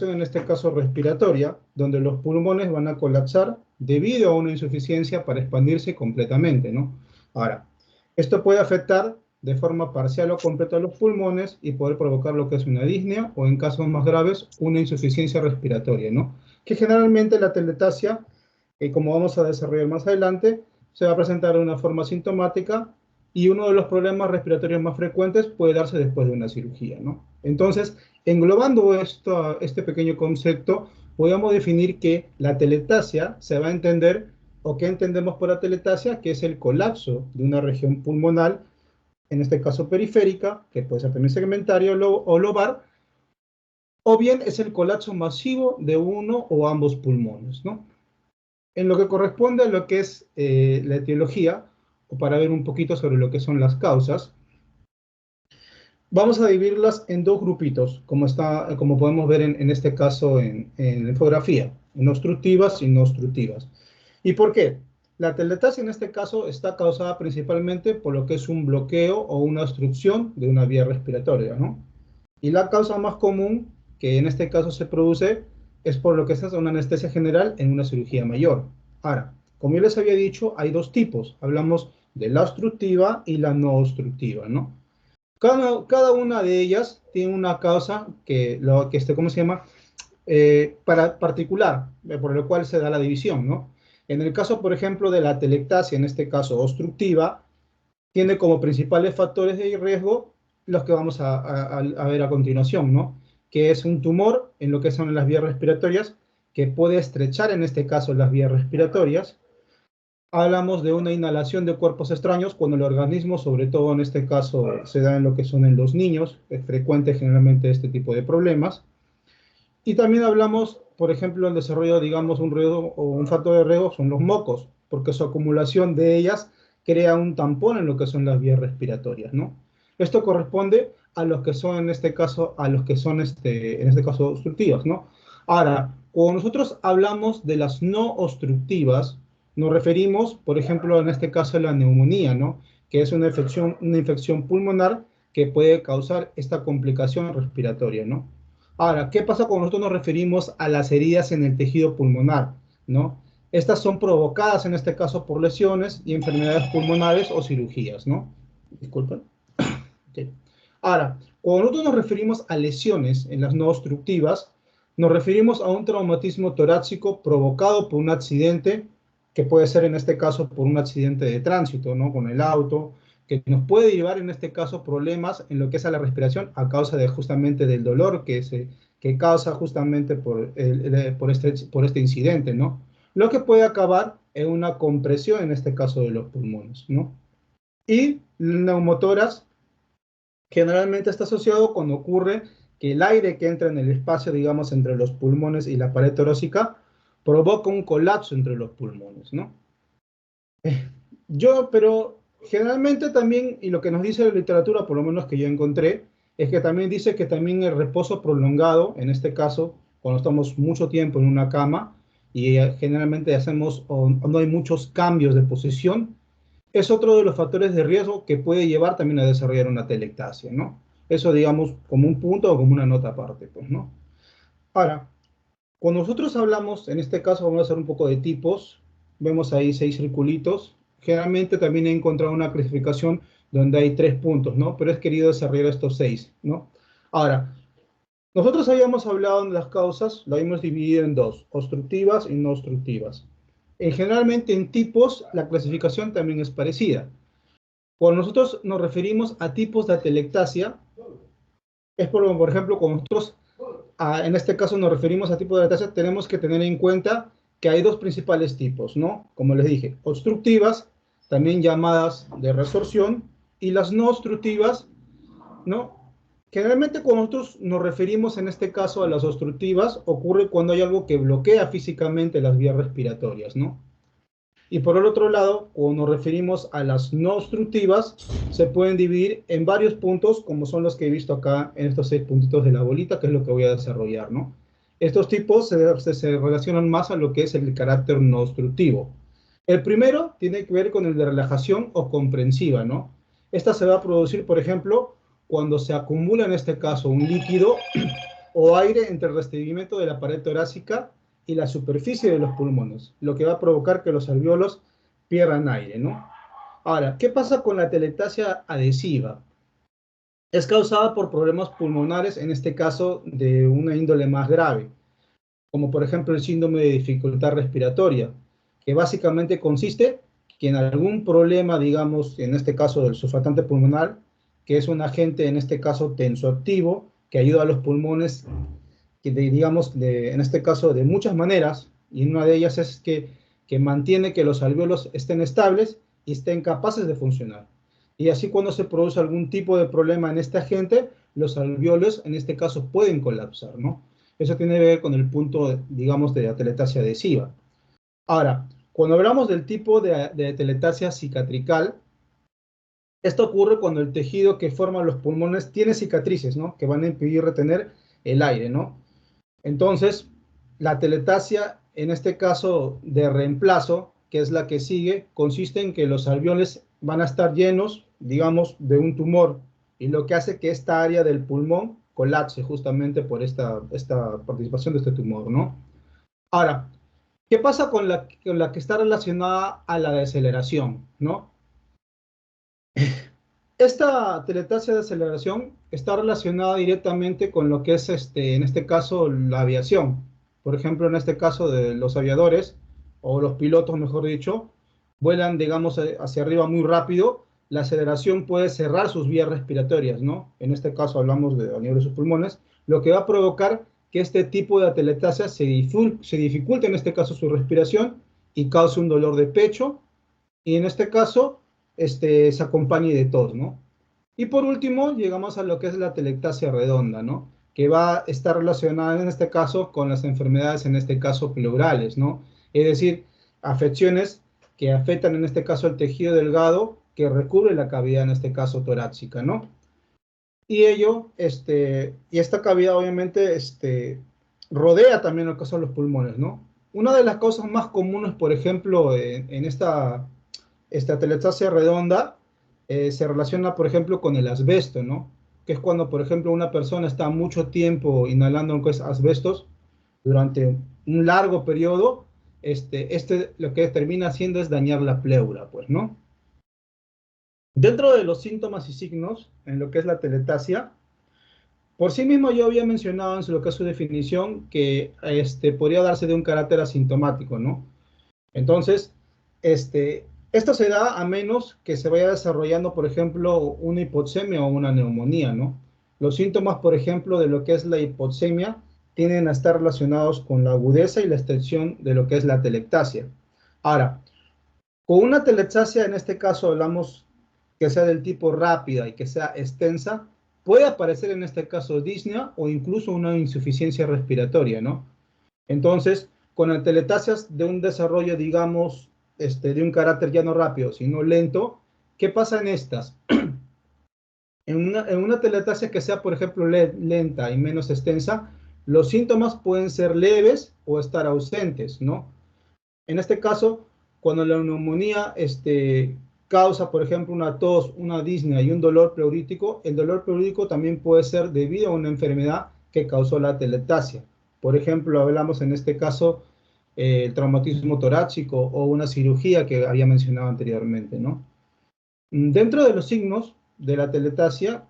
en este caso respiratoria, donde los pulmones van a colapsar debido a una insuficiencia para expandirse completamente, ¿no? Ahora, esto puede afectar de forma parcial o completa los pulmones y poder provocar lo que es una disnea o en casos más graves una insuficiencia respiratoria, ¿no? Que generalmente la teletasia, como vamos a desarrollar más adelante, se va a presentar de una forma sintomática y uno de los problemas respiratorios más frecuentes puede darse después de una cirugía, ¿no? Entonces, englobando este pequeño concepto, podemos definir que la teletasia se va a entender, o qué entendemos por la teletasia, que es el colapso de una región pulmonar, en este caso periférica, que puede ser también segmentaria o lobar, o bien es el colapso masivo de uno o ambos pulmones, ¿no? En lo que corresponde a lo que es la etiología, o para ver un poquito sobre lo que son las causas, vamos a dividirlas en dos grupitos, como podemos ver en este caso en la infografía, en obstructivas y no obstructivas. ¿Y por qué? La teletasia en este caso está causada principalmente por lo que es un bloqueo o una obstrucción de una vía respiratoria, ¿no? Y la causa más común que en este caso se produce es por lo que es una anestesia general en una cirugía mayor. Ahora, como yo les había dicho, hay dos tipos. Hablamos de la obstructiva y la no obstructiva, ¿no? Cada una de ellas tiene una causa ¿cómo se llama? Particular, por lo cual se da la división, ¿no? En el caso, por ejemplo, de la telectasia, en este caso obstructiva, tiene como principales factores de riesgo los que vamos a ver a continuación, ¿no? Que es un tumor en lo que son las vías respiratorias, que puede estrechar en este caso las vías respiratorias. Hablamos de una inhalación de cuerpos extraños cuando el organismo, sobre todo en este caso, se da en lo que son en los niños, es frecuente generalmente este tipo de problemas. Y también hablamos, por ejemplo, del desarrollo, digamos, un riesgo o un factor de riesgo son los mocos, porque su acumulación de ellas crea un tampón en lo que son las vías respiratorias, ¿no? Esto corresponde a los que son, en este caso, en este caso, obstructivas, ¿no? Ahora, cuando nosotros hablamos de las no obstructivas, nos referimos, por ejemplo, en este caso, a la neumonía, ¿no? Que es una infección pulmonar que puede causar esta complicación respiratoria, ¿no? Ahora, ¿qué pasa cuando nosotros nos referimos a las heridas en el tejido pulmonar, ¿no? Estas son provocadas en este caso por lesiones y enfermedades pulmonares o cirugías, ¿no? Disculpen. Okay. Ahora, cuando nosotros nos referimos a lesiones en las no obstructivas, nos referimos a un traumatismo torácico provocado por un accidente, que puede ser en este caso por un accidente de tránsito, ¿no? Con el auto, que nos puede llevar en este caso problemas en lo que es a la respiración a causa de justamente del dolor que causa justamente por este incidente, ¿no? Lo que puede acabar en una compresión en este caso de los pulmones, ¿no? Y el neumotórax generalmente está asociado cuando ocurre que el aire que entra en el espacio, digamos, entre los pulmones y la pared torácica, provoca un colapso entre los pulmones, ¿no? Pero generalmente también, y lo que nos dice la literatura, por lo menos que yo encontré, es que también dice que también el reposo prolongado, en este caso, cuando estamos mucho tiempo en una cama y generalmente hacemos o no hay muchos cambios de posición, es otro de los factores de riesgo que puede llevar también a desarrollar una telectasia, ¿no? Eso, digamos, como un punto o como una nota aparte, pues, ¿no? Ahora, cuando nosotros hablamos, en este caso vamos a hacer un poco de tipos, vemos ahí 6 circulitos. Generalmente también he encontrado una clasificación donde hay 3 puntos, ¿no? Pero he querido desarrollar estos 6, ¿no? Ahora, nosotros habíamos hablado de las causas, lo habíamos dividido en dos, obstructivas y no obstructivas. Generalmente en tipos la clasificación también es parecida. Cuando nosotros nos referimos a tipos de atelectasia, es por ejemplo, cuando nosotros en este caso nos referimos a tipos de atelectasia, tenemos que tener en cuenta que hay dos principales tipos, ¿no? Como les dije, obstructivas, también llamadas de resorción, y las no obstructivas, ¿no? Generalmente cuando nosotros nos referimos en este caso a las obstructivas, ocurre cuando hay algo que bloquea físicamente las vías respiratorias, ¿no? Y por el otro lado, cuando nos referimos a las no obstructivas, se pueden dividir en varios puntos, como son los que he visto acá en estos 6 puntitos de la bolita, que es lo que voy a desarrollar, ¿no? Estos tipos se relacionan más a lo que es el carácter no obstructivo. El primero tiene que ver con el de relajación o comprensiva, ¿no? Esta se va a producir, por ejemplo, cuando se acumula en este caso un líquido o aire entre el recibimiento de la pared torácica y la superficie de los pulmones, lo que va a provocar que los alvéolos pierdan aire, ¿no? Ahora, ¿qué pasa con la atelectasia adhesiva? Es causada por problemas pulmonares, en este caso de una índole más grave, como por ejemplo el síndrome de dificultad respiratoria, que básicamente consiste que en algún problema, digamos, en este caso del surfactante pulmonar, que es un agente, en este caso tensoactivo, que ayuda a los pulmones, que digamos, en este caso de muchas maneras, y una de ellas es que mantiene que los alvéolos estén estables y estén capaces de funcionar. Y así cuando se produce algún tipo de problema en este agente, los alvéolos en este caso pueden colapsar, ¿no? Eso tiene que ver con el punto, digamos, de atelectasia adhesiva. Ahora, cuando hablamos del tipo de atelectasia cicatrical, esto ocurre cuando el tejido que forma los pulmones tiene cicatrices, ¿no? Que van a impedir retener el aire, ¿no? Entonces, la atelectasia, en este caso de reemplazo, que es la que sigue, consiste en que los alvéolos van a estar llenos, digamos, de un tumor, y lo que hace que esta área del pulmón colapse justamente por esta participación de este tumor, ¿no? Ahora, ¿qué pasa con la que está relacionada a la deceleración, ¿no? Esta atelectasia de aceleración está relacionada directamente con lo que es, en este caso, la aviación. Por ejemplo, en este caso de los aviadores, o los pilotos, mejor dicho, vuelan, digamos, hacia arriba muy rápido. La aceleración puede cerrar sus vías respiratorias, ¿no? En este caso hablamos de a nivel de sus pulmones, lo que va a provocar que este tipo de atelectasia se dificulte, en este caso, su respiración y cause un dolor de pecho y en este caso se acompañe de tos, ¿no? Y por último, llegamos a lo que es la atelectasia redonda, ¿no? Que va a estar relacionada en este caso con las enfermedades, en este caso pleurales, ¿no? Es decir, afecciones que afectan en este caso el tejido delgado que recubre la cavidad, en este caso torácica, ¿no? Y y esta cavidad obviamente, rodea también lo que son los pulmones, ¿no? Una de las causas más comunes, por ejemplo, en esta atelectasia redonda se relaciona, por ejemplo, con el asbesto, ¿no? Que es cuando, por ejemplo, una persona está mucho tiempo inhalando lo que es asbestos durante un largo periodo, lo que termina haciendo es dañar la pleura, pues, ¿no? Dentro de los síntomas y signos, en lo que es la teletasia, por sí mismo yo había mencionado en lo que es su definición que podría darse de un carácter asintomático, ¿no? Entonces, esto se da a menos que se vaya desarrollando, por ejemplo, una hipoxemia o una neumonía, ¿no? Los síntomas, por ejemplo, de lo que es la hipoxemia tienden a estar relacionados con la agudeza y la extensión de lo que es la atelectasia. Ahora, con una atelectasia, en este caso hablamos que sea del tipo rápida y que sea extensa, puede aparecer en este caso disnea o incluso una insuficiencia respiratoria, ¿no? Entonces, con atelectasias de un desarrollo, digamos, de un carácter ya no rápido, sino lento, ¿qué pasa en estas? En una teletasia que sea, por ejemplo, lenta y menos extensa, los síntomas pueden ser leves o estar ausentes, ¿no? En este caso, cuando la neumonía causa, por ejemplo, una tos, una disnea y un dolor pleurítico, el dolor pleurítico también puede ser debido a una enfermedad que causó la atelectasia. Por ejemplo, hablamos en este caso el traumatismo torácico o una cirugía que había mencionado anteriormente, ¿no? Dentro de los signos de la teletasia,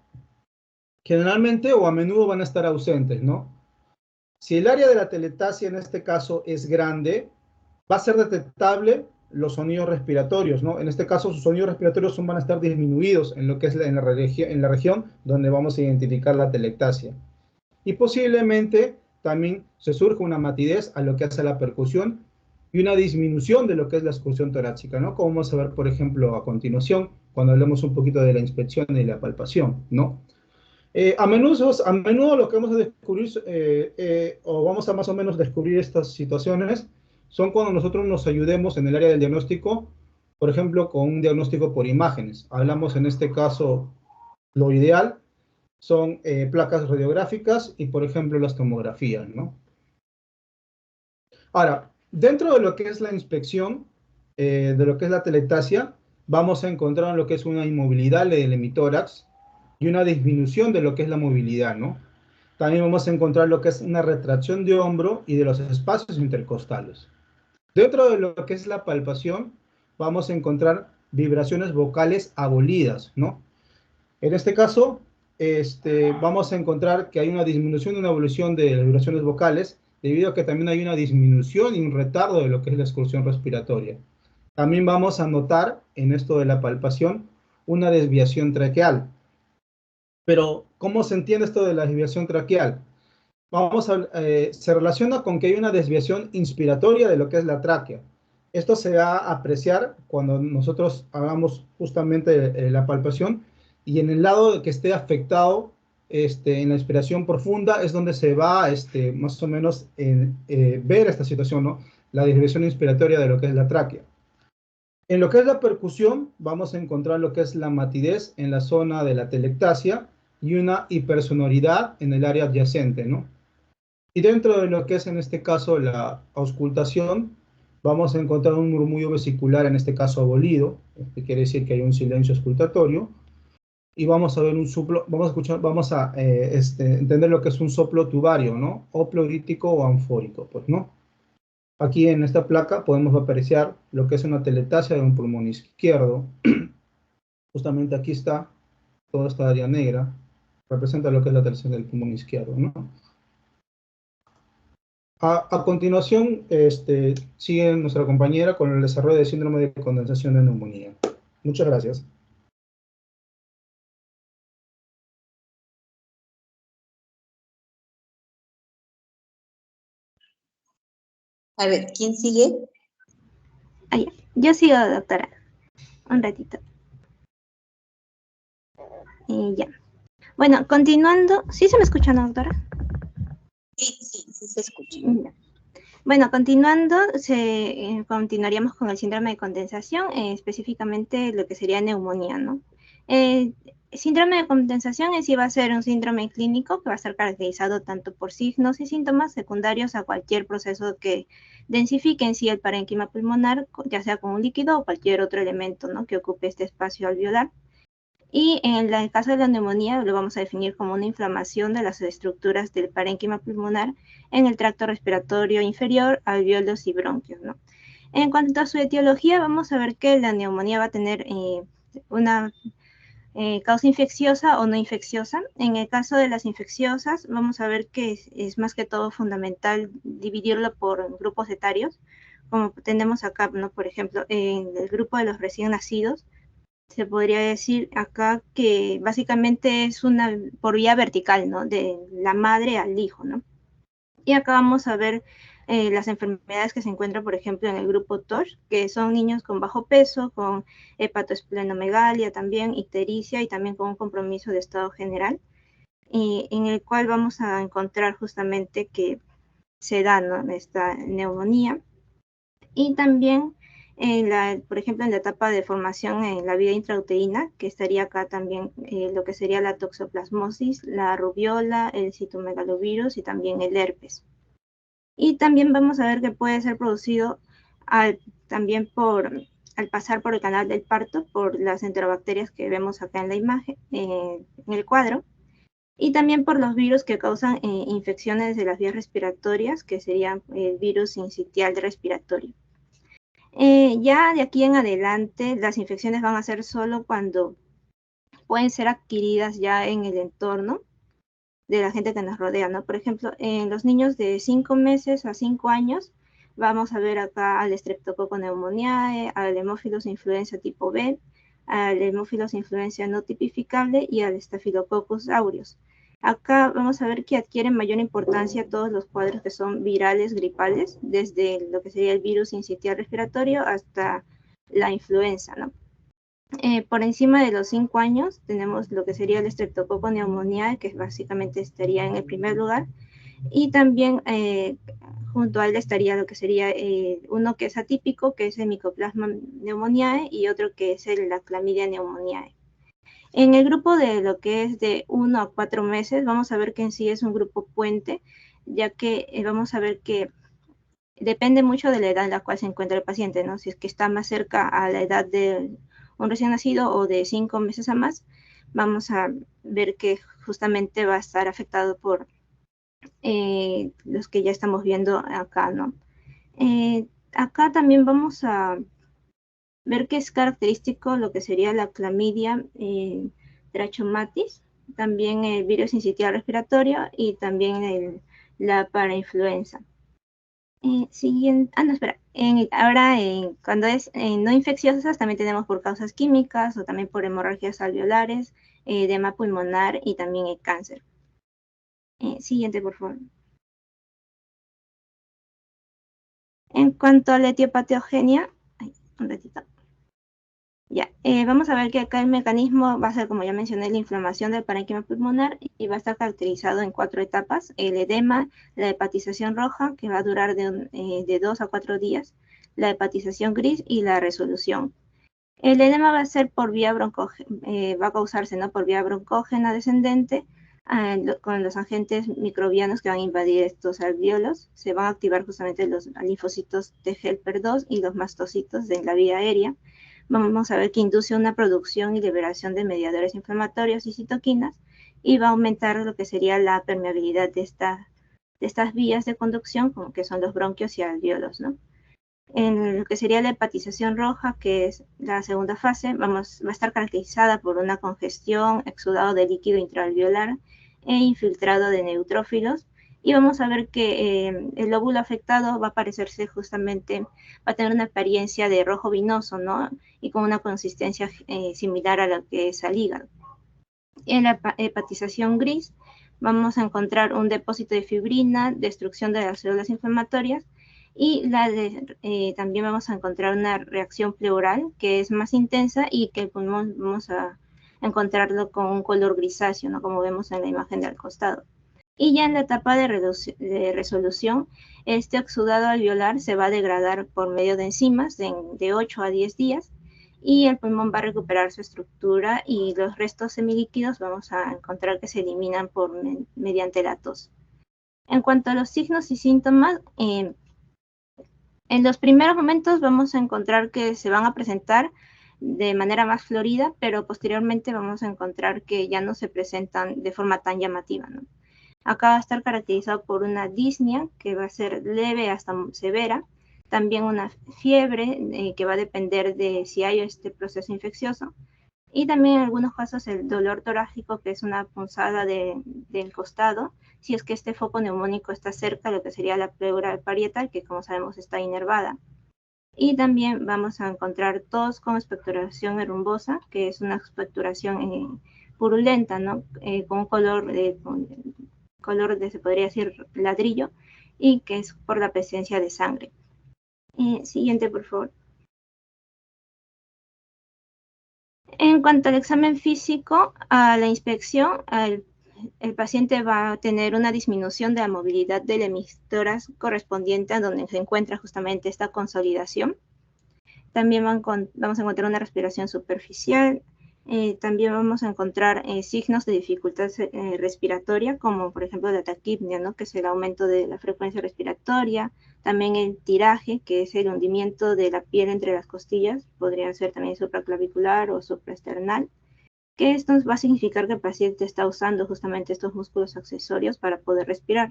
generalmente o a menudo van a estar ausentes, ¿no? Si el área de la teletasia en este caso es grande, va a ser detectable los sonidos respiratorios, ¿no? En este caso, sus sonidos respiratorios van a estar disminuidos en lo que es en la región donde vamos a identificar la telectasia. Y posiblemente también se surja una matidez a lo que hace la percusión y una disminución de lo que es la excursión torácica, ¿no? Como vamos a ver, por ejemplo, a continuación, cuando hablemos un poquito de la inspección y la palpación, ¿no? A menudo lo que vamos a descubrir, o vamos a más o menos descubrir estas situaciones, son cuando nosotros nos ayudemos en el área del diagnóstico, por ejemplo, con un diagnóstico por imágenes. Hablamos en este caso, lo ideal son placas radiográficas y, por ejemplo, las tomografías, ¿no? Ahora, dentro de lo que es la inspección, de lo que es la telectasia, vamos a encontrar lo que es una inmovilidad del hemitórax y una disminución de lo que es la movilidad, ¿no? También vamos a encontrar lo que es una retracción de hombro y de los espacios intercostales. Dentro de lo que es la palpación, vamos a encontrar vibraciones vocales abolidas, ¿no? En este caso, vamos a encontrar que hay una disminución, una evolución de las vibraciones vocales, debido a que también hay una disminución y un retardo de lo que es la excursión respiratoria. También vamos a notar en esto de la palpación una desviación traqueal. Pero, ¿cómo se entiende esto de la desviación traqueal? Se relaciona con que hay una desviación inspiratoria de lo que es la tráquea. Esto se va a apreciar cuando nosotros hagamos justamente la palpación y en el lado que esté afectado en la inspiración profunda es donde se va más o menos ver esta situación, ¿no? La desviación inspiratoria de lo que es la tráquea. En lo que es la percusión, vamos a encontrar lo que es la matidez en la zona de la telectasia y una hipersonoridad en el área adyacente, ¿no? Y dentro de lo que es en este caso la auscultación, vamos a encontrar un murmullo vesicular, en este caso abolido, que quiere decir que hay un silencio auscultatorio, y vamos a ver un soplo, vamos a escuchar, vamos a entender lo que es un soplo tubario, ¿no? O pleurítico o anfórico, pues, ¿no? Aquí en esta placa podemos apreciar lo que es una teletasia de un pulmón izquierdo. Justamente aquí está toda esta área negra, representa lo que es la teletasia del pulmón izquierdo, ¿no? A continuación, sigue nuestra compañera con el desarrollo de síndrome de condensación de neumonía. Muchas gracias. A ver, ¿quién sigue? Yo sigo, doctora. Un ratito. Ya. Bueno, continuando. ¿Sí se me escucha, no, doctora? Sí se escucha. Ya. Bueno, continuando, continuaríamos con el síndrome de condensación, específicamente lo que sería neumonía, ¿no? Síndrome de condensación en sí va a ser un síndrome clínico que va a estar caracterizado tanto por signos y síntomas secundarios a cualquier proceso que densifique en sí el parénquima pulmonar, ya sea con un líquido o cualquier otro elemento, ¿no?, que ocupe este espacio alveolar. Y en el caso de la neumonía lo vamos a definir como una inflamación de las estructuras del parénquima pulmonar en el tracto respiratorio inferior, alvéolos y bronquios, ¿no? En cuanto a su etiología, vamos a ver que la neumonía va a tener una causa infecciosa o no infecciosa. En el caso de las infecciosas, vamos a ver que es más que todo fundamental dividirlo por grupos etarios, como tenemos acá, ¿no? Por ejemplo, en el grupo de los recién nacidos, se podría decir acá que básicamente es una por vía vertical, ¿no?, de la madre al hijo, ¿no? Y acá vamos a ver las enfermedades que se encuentran, por ejemplo, en el grupo TORCH, que son niños con bajo peso, con hepatoesplenomegalia también, ictericia y también con un compromiso de estado general, en el cual vamos a encontrar justamente que se da, ¿no?, esta neumonía. Y también, por ejemplo, en la etapa de formación en la vía intrauterina, que estaría acá también lo que sería la toxoplasmosis, la rubiola, el citomegalovirus y también el herpes. Y también vamos a ver que puede ser producido también al pasar por el canal del parto, por las enterobacterias que vemos acá en la imagen, en el cuadro, y también por los virus que causan infecciones de las vías respiratorias, que serían el virus sincitial respiratorio. Ya de aquí en adelante, las infecciones van a ser solo cuando pueden ser adquiridas ya en el entorno de la gente que nos rodea, ¿no? Por ejemplo, en los niños de 5 meses a 5 años, vamos a ver acá al Streptococcus pneumoniae, al Haemophilus influenza tipo B, al Haemophilus influenza no tipificable y al Staphylococcus aureus. Acá vamos a ver que adquieren mayor importancia todos los cuadros que son virales, gripales, desde lo que sería el virus sincitial respiratorio hasta la influenza, ¿no? Por encima de los 5 años tenemos lo que sería el Streptococcus pneumoniae, que básicamente estaría en el primer lugar, y también junto a él estaría lo que sería uno que es atípico, que es el Mycoplasma pneumoniae, y otro que es la Chlamydia pneumoniae. En el grupo de lo que es de 1 a 4 meses, vamos a ver que en sí es un grupo puente, ya que vamos a ver que depende mucho de la edad en la cual se encuentra el paciente, ¿no? Si es que está más cerca a la edad de un recién nacido o de 5 meses a más, vamos a ver que justamente va a estar afectado por los que ya estamos viendo acá, ¿no? Acá también vamos a ver que es característico lo que sería la clamidia trachomatis, también el virus sincitial respiratorio y también la parainfluenza. Siguiente, no, espera. Ahora, cuando es no infecciosas, también tenemos por causas químicas o también por hemorragias alveolares, edema pulmonar y también el cáncer. Siguiente, por favor. En cuanto a la etiopatogenia, un ratito. Ya, vamos a ver que acá el mecanismo va a ser, como ya mencioné, la inflamación del parénquima pulmonar y va a estar caracterizado en 4 etapas: el edema, la hepatización roja, que va a durar de 2 a 4 días, la hepatización gris y la resolución. El edema va a ser por vía va a causarse, ¿no?, por vía broncógena descendente, con los agentes microbianos que van a invadir estos alvéolos. Se van a activar justamente los linfocitos de helper 2 y los mastocitos de la vía aérea. Vamos a ver que induce una producción y liberación de mediadores inflamatorios y citoquinas, y va a aumentar lo que sería la permeabilidad de estas vías de conducción, como que son los bronquios y alvéolos, ¿no? En lo que sería la hepatización roja, que es la segunda fase, va a estar caracterizada por una congestión, exudado de líquido intraalveolar e infiltrado de neutrófilos. Y vamos a ver que el lóbulo afectado va a parecerse justamente, va a tener una apariencia de rojo vinoso, ¿no?, y con una consistencia similar a lo que es al hígado. En la hepatización gris vamos a encontrar un depósito de fibrina, destrucción de las células inflamatorias, y también vamos a encontrar una reacción pleural que es más intensa y que el pulmón vamos a encontrarlo con un color grisáceo, ¿no?, como vemos en la imagen del costado. Y ya en la etapa de resolución, este exudado alveolar se va a degradar por medio de enzimas de 8 a 10 días, y el pulmón va a recuperar su estructura y los restos semilíquidos vamos a encontrar que se eliminan mediante la tos. En cuanto a los signos y síntomas, en los primeros momentos vamos a encontrar que se van a presentar de manera más florida, pero posteriormente vamos a encontrar que ya no se presentan de forma tan llamativa, ¿no? Acá va a estar caracterizado por una disnea, que va a ser leve hasta severa, también una fiebre que va a depender de si hay este proceso infeccioso, y también en algunos casos el dolor torácico, que es una punzada del costado, si es que este foco neumónico está cerca de lo que sería la pleura parietal, que como sabemos está inervada. Y también vamos a encontrar tos con expectoración erumbosa, que es una expectoración purulenta, ¿no?, con un color se podría decir ladrillo, y que es por la presencia de sangre. Siguiente, por favor. En cuanto al examen físico, a la inspección, el paciente va a tener una disminución de la movilidad del hemitórax correspondiente a donde se encuentra justamente esta consolidación. También vamos a encontrar una respiración superficial. También vamos a encontrar signos de dificultad respiratoria, como por ejemplo la taquipnea, ¿no?, que es el aumento de la frecuencia respiratoria. También el tiraje, que es el hundimiento de la piel entre las costillas, podría ser también supraclavicular o supraesternal, que esto va a significar que el paciente está usando justamente estos músculos accesorios para poder respirar.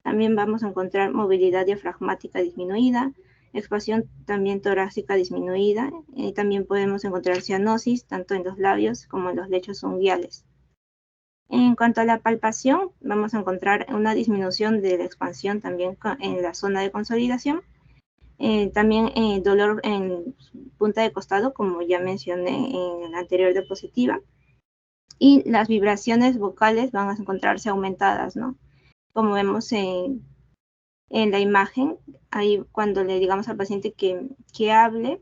También vamos a encontrar movilidad diafragmática disminuida, expansión también torácica disminuida, y también podemos encontrar cianosis tanto en los labios como en los lechos unguiales. En cuanto a la palpación, vamos a encontrar una disminución de la expansión también en la zona de consolidación. También dolor en punta de costado, como ya mencioné en la anterior diapositiva. Y las vibraciones vocales van a encontrarse aumentadas, ¿no?, como vemos en la imagen. Ahí cuando le digamos al paciente que hable,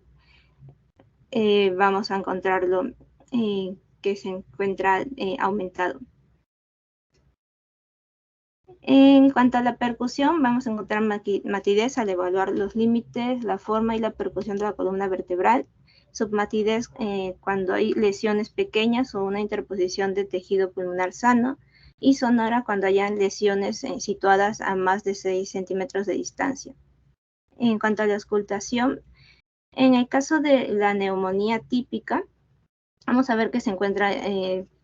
vamos a encontrarlo que se encuentra aumentado. En cuanto a la percusión, vamos a encontrar matidez al evaluar los límites, la forma y la percusión de la columna vertebral. Submatidez cuando hay lesiones pequeñas o una interposición de tejido pulmonar sano. Y sonora cuando hayan lesiones situadas a más de 6 centímetros de distancia. En cuanto a la auscultación, en el caso de la neumonía típica, vamos a ver que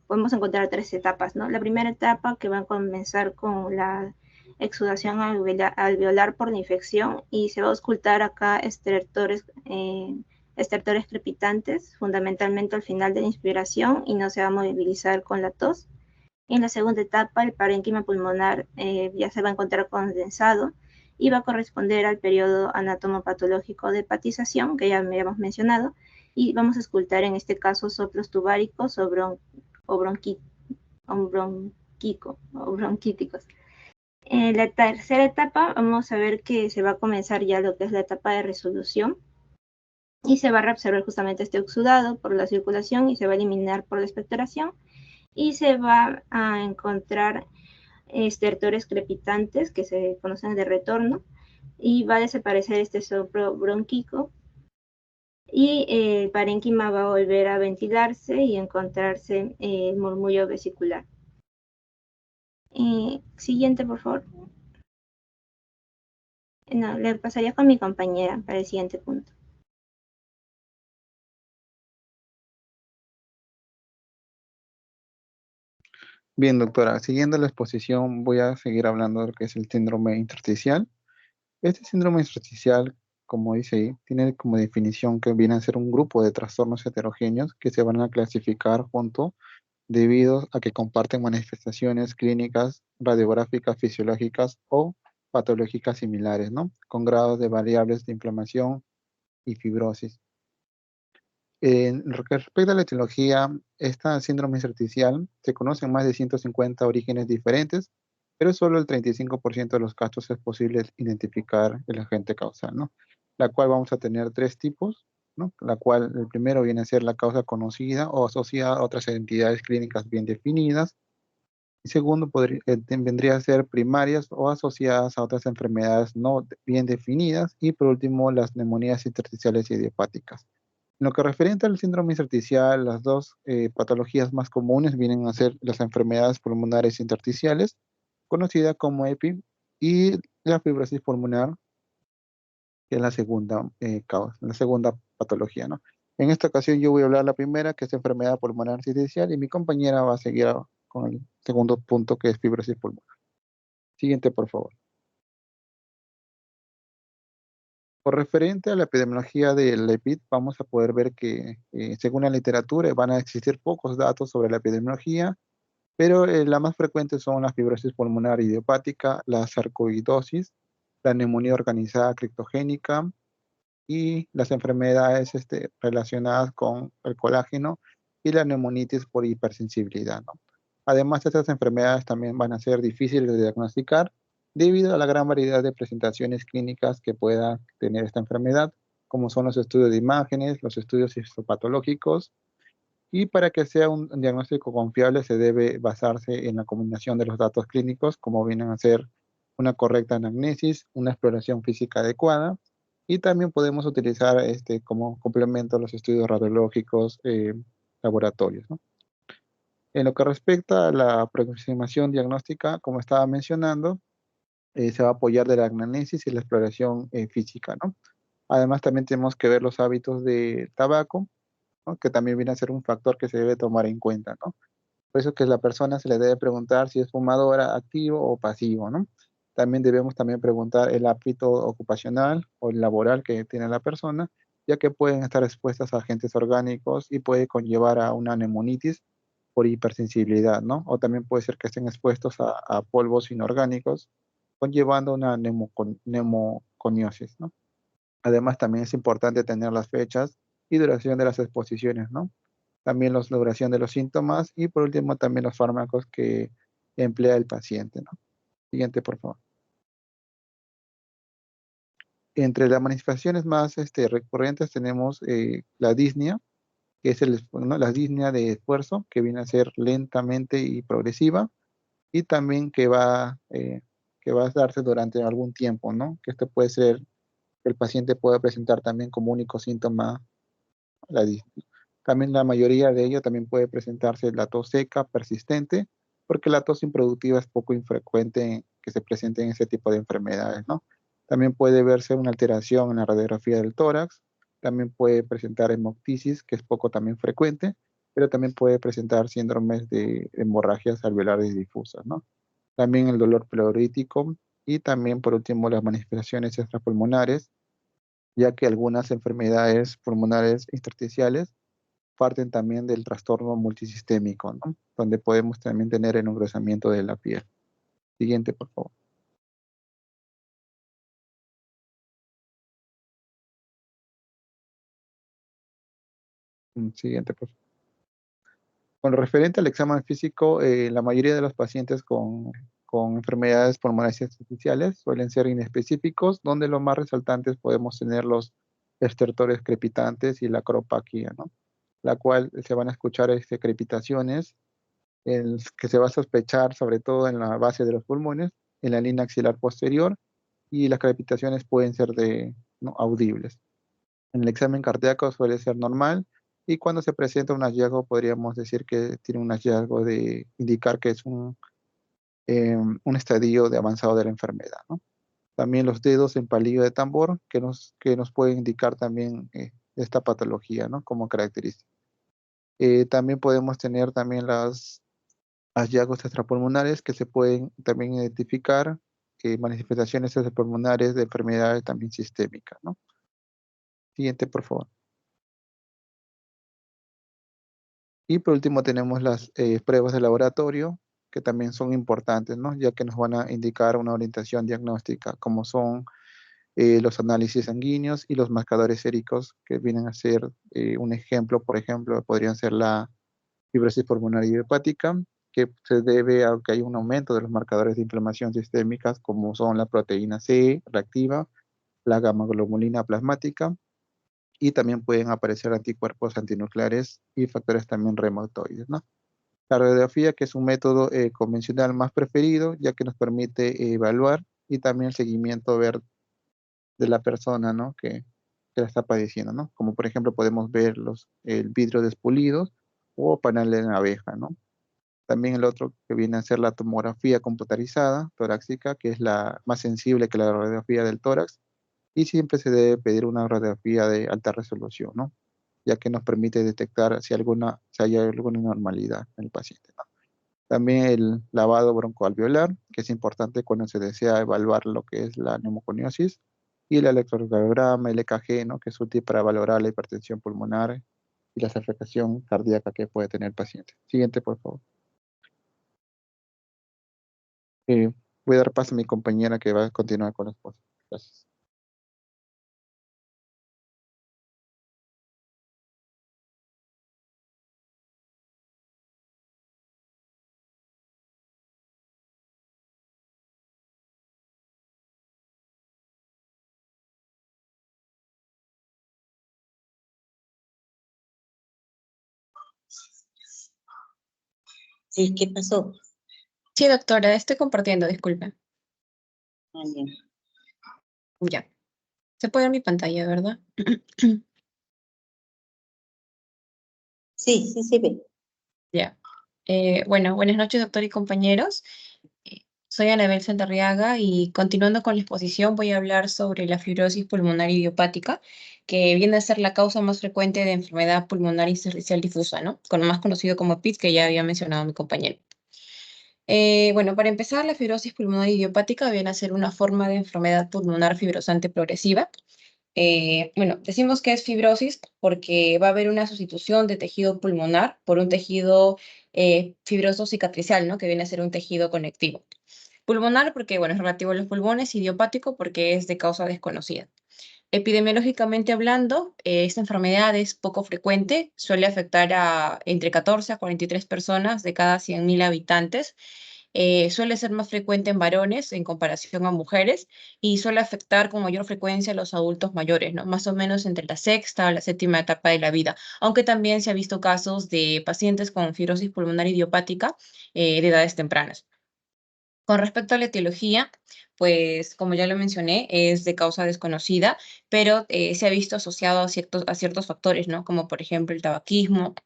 podemos encontrar 3 etapas, ¿no? La primera etapa, que va a comenzar con la exudación alveolar por la infección y se va a auscultar acá estertores crepitantes, fundamentalmente al final de la inspiración, y no se va a movilizar con la tos. En la segunda etapa, el parénquima pulmonar ya se va a encontrar condensado y va a corresponder al periodo anatomopatológico de hepatización, que ya habíamos mencionado, y vamos a auscultar en este caso soplos tubáricos o bronquíticos. En la tercera etapa vamos a ver que se va a comenzar ya lo que es la etapa de resolución y se va a reabsorber justamente este exudado por la circulación y se va a eliminar por la expectoración y se va a encontrar estertores crepitantes que se conocen de retorno y va a desaparecer este soplo bronquico y el parénquima va a volver a ventilarse y encontrarse el murmullo vesicular. Siguiente, por favor. No, le pasaría con mi compañera para el siguiente punto. Bien, doctora, siguiendo la exposición voy a seguir hablando de lo que es el síndrome intersticial. Este síndrome intersticial, como dice ahí, tiene como definición que viene a ser un grupo de trastornos heterogéneos que se van a clasificar junto debido a que comparten manifestaciones clínicas, radiográficas, fisiológicas o patológicas similares, ¿no? Con grados de variables de inflamación y fibrosis. En lo que respecta a la etiología, esta síndrome intersticial se conocen más de 150 orígenes diferentes, pero solo el 35% de los casos es posible identificar el agente causal, ¿no? La cual vamos a tener tres tipos, ¿no? La cual el primero viene a ser la causa conocida o asociada a otras entidades clínicas bien definidas. Y segundo, vendría a ser primarias o asociadas a otras enfermedades no bien definidas. Y por último, las neumonías intersticiales y idiopáticas. En lo que referente al síndrome intersticial, las dos patologías más comunes vienen a ser las enfermedades pulmonares intersticiales, conocida como EPI, y la fibrosis pulmonar, que es la segunda causa, la segunda patología, ¿no? En esta ocasión yo voy a hablar la primera, que es enfermedad pulmonar intersticial, y mi compañera va a seguir con el segundo punto, que es fibrosis pulmonar. Siguiente, por favor. Por referente a la epidemiología del EPID, vamos a poder ver que, según la literatura, van a existir pocos datos sobre la epidemiología, pero las más frecuentes son la fibrosis pulmonar idiopática, la sarcoidosis, la neumonía organizada criptogénica y las enfermedades relacionadas con el colágeno y la neumonitis por hipersensibilidad, ¿no? Además, estas enfermedades también van a ser difíciles de diagnosticar debido a la gran variedad de presentaciones clínicas que pueda tener esta enfermedad, como son los estudios de imágenes, los estudios histopatológicos, y para que sea un diagnóstico confiable se debe basarse en la combinación de los datos clínicos, como vienen a ser una correcta anamnesis, una exploración física adecuada, y también podemos utilizar como complemento los estudios radiológicos laboratorios, ¿no? En lo que respecta a la aproximación diagnóstica, como estaba mencionando, se va a apoyar de la anamnesis y la exploración física, ¿no? Además, también tenemos que ver los hábitos de tabaco, ¿no? Que también viene a ser un factor que se debe tomar en cuenta, ¿no? Por eso que a la persona se le debe preguntar si es fumadora, activo o pasivo, ¿no? También debemos también preguntar el hábito ocupacional o laboral que tiene la persona, ya que pueden estar expuestas a agentes orgánicos y puede conllevar a una neumonitis por hipersensibilidad, ¿no? O también puede ser que estén expuestos a polvos inorgánicos, conllevando una neumoconiosis, ¿no? Además, también es importante tener las fechas y duración de las exposiciones, ¿no? También la duración de los síntomas y por último también los fármacos que emplea el paciente, ¿no? Siguiente, por favor. Entre las manifestaciones más recurrentes tenemos la disnea, que es la disnea de esfuerzo, que viene a ser lentamente y progresiva, y también que va a darse durante algún tiempo, ¿no? Que esto puede ser, que el paciente puede presentar también como único síntoma la disnea. También la mayoría de ellos también puede presentarse la tos seca persistente, porque la tos improductiva es poco infrecuente que se presente en ese tipo de enfermedades, ¿no? También puede verse una alteración en la radiografía del tórax, también puede presentar hemoptisis, que es poco también frecuente, pero también puede presentar síndromes de hemorragias alveolares difusas, ¿no? También el dolor pleurítico Y también, por último, las manifestaciones extrapulmonares, ya que algunas enfermedades pulmonares intersticiales parten también del trastorno multisistémico, ¿no? Donde podemos también tener el engrosamiento de la piel. Siguiente, por favor. Siguiente, por favor. Con lo referente al examen físico, la mayoría de los pacientes con enfermedades pulmonares intersticiales suelen ser inespecíficos, donde los más resaltantes podemos tener los estertores crepitantes y la acropaquía, ¿no? La cual se van a escuchar crepitaciones que se va a sospechar sobre todo en la base de los pulmones, en la línea axilar posterior, y las crepitaciones pueden ser ¿no? audibles. En el examen cardíaco suele ser normal, y cuando se presenta un hallazgo podríamos decir que tiene un hallazgo de indicar que es un estadio de avanzado de la enfermedad, ¿no? También los dedos en palillo de tambor que nos pueden indicar también esta patología, ¿no? Como característica. También podemos tener también las hallazgos extrapulmonares que se pueden también identificar, manifestaciones extrapulmonares de enfermedades también sistémicas, ¿no? Siguiente, por favor. Y por último tenemos las pruebas de laboratorio, que también son importantes, ¿no? Ya que nos van a indicar una orientación diagnóstica, como son los análisis sanguíneos y los marcadores séricos, que vienen a ser un ejemplo, por ejemplo, podrían ser la fibrosis pulmonar idiopática, que se debe a que hay un aumento de los marcadores de inflamación sistémicas, como son la proteína C reactiva, la gamma-globulina plasmática, y también pueden aparecer anticuerpos antinucleares y factores también reumatoides, ¿no? La radiografía, que es un método convencional más preferido, ya que nos permite evaluar y también el seguimiento ver de la persona, ¿no? que la está padeciendo, ¿no? Como por ejemplo podemos ver el vidrio despulidos o panal de abeja, ¿no? También el otro que viene a ser la tomografía computarizada torácica, que es la más sensible que la radiografía del tórax, y siempre se debe pedir una radiografía de alta resolución, ¿no? Ya que nos permite detectar si hay alguna anormalidad en el paciente, ¿no? También el lavado broncoalveolar, que es importante cuando se desea evaluar lo que es la neumoconiosis, y el electrocardiograma, el EKG, ¿no? Que es útil para valorar la hipertensión pulmonar y la afectación cardíaca que puede tener el paciente. Siguiente, por favor. Voy a dar paso a mi compañera que va a continuar con las cosas. Gracias. Sí, ¿qué pasó? Sí, doctora, estoy compartiendo, disculpe. Ah, bien. Ya. Se puede ver mi pantalla, ¿verdad? Sí, sí se ve. Ya. Bueno, buenas noches, doctor y compañeros. Soy Anabel Santarriaga y continuando con la exposición voy a hablar sobre la fibrosis pulmonar idiopática, que viene a ser la causa más frecuente de enfermedad pulmonar intersticial difusa, ¿no? Más conocido como PID, que ya había mencionado mi compañero. Bueno, para empezar, la fibrosis pulmonar idiopática viene a ser una forma de enfermedad pulmonar fibrosante progresiva. Bueno, decimos que es fibrosis porque va a haber una sustitución de tejido pulmonar por un tejido fibroso cicatricial, ¿no? Que viene a ser un tejido conectivo. Pulmonar porque, bueno, es relativo a los pulmones, idiopático porque es de causa desconocida. Epidemiológicamente hablando, esta enfermedad es poco frecuente, suele afectar a entre 14 a 43 personas de cada 100.000 habitantes. Suele ser más frecuente en varones en comparación a mujeres y suele afectar con mayor frecuencia a los adultos mayores, ¿no? Más o menos entre la sexta o la séptima etapa de la vida, aunque también se ha visto casos de pacientes con fibrosis pulmonar idiopática de edades tempranas. Con respecto a la etiología, pues como ya lo mencioné, es de causa desconocida, pero se ha visto asociado a ciertos factores, ¿no? Como por ejemplo el tabaquismo,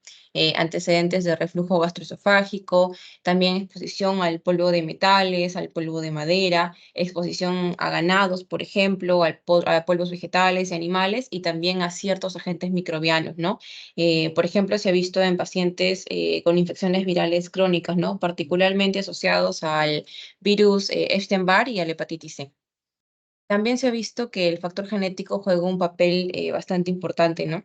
antecedentes de reflujo gastroesofágico, también exposición al polvo de metales, al polvo de madera, exposición a ganados, por ejemplo, a polvos vegetales y animales, y también a ciertos agentes microbianos, ¿no? Por ejemplo, se ha visto en pacientes con infecciones virales crónicas, ¿no? Particularmente asociados al virus Epstein-Barr y a la hepatitis C. También se ha visto que el factor genético juega un papel bastante importante, ¿no?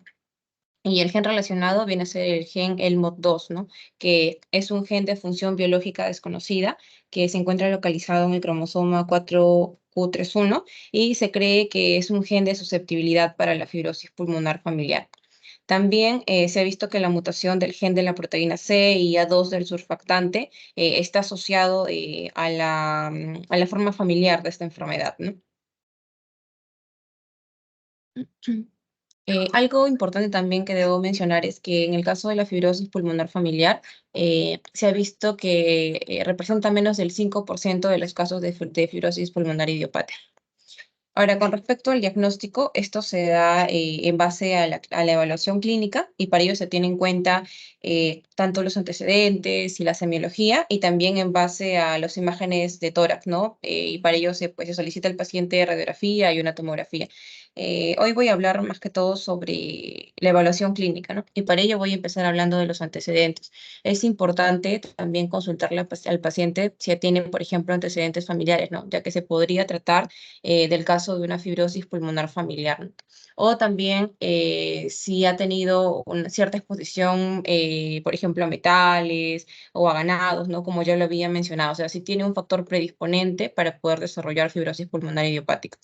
Y el gen relacionado viene a ser el gen ELMOD2, ¿no? Que es un gen de función biológica desconocida que se encuentra localizado en el cromosoma 4q31 y se cree que es un gen de susceptibilidad para la fibrosis pulmonar familiar. También se ha visto que la mutación del gen de la proteína C y A2 del surfactante está asociado a la forma familiar de esta enfermedad, ¿no? Algo importante también que debo mencionar es que en el caso de la fibrosis pulmonar familiar, se ha visto que representa menos del 5% de los casos de fibrosis pulmonar idiopática. Ahora, con respecto al diagnóstico, esto se da en base a la evaluación clínica y para ello se tiene en cuenta tanto los antecedentes y la semiología y también en base a las imágenes de tórax, ¿no? Y para ello se solicita al paciente radiografía y una tomografía. Hoy voy a hablar más que todo sobre la evaluación clínica, ¿no? Y para ello voy a empezar hablando de los antecedentes. Es importante también consultarle al paciente si tiene, por ejemplo, antecedentes familiares, ¿no? Ya que se podría tratar del caso de una fibrosis pulmonar familiar, ¿no? O también si ha tenido una cierta exposición, por ejemplo, a metales o a ganados, ¿no? Como ya lo había mencionado, o sea, si tiene un factor predisponente para poder desarrollar fibrosis pulmonar idiopática.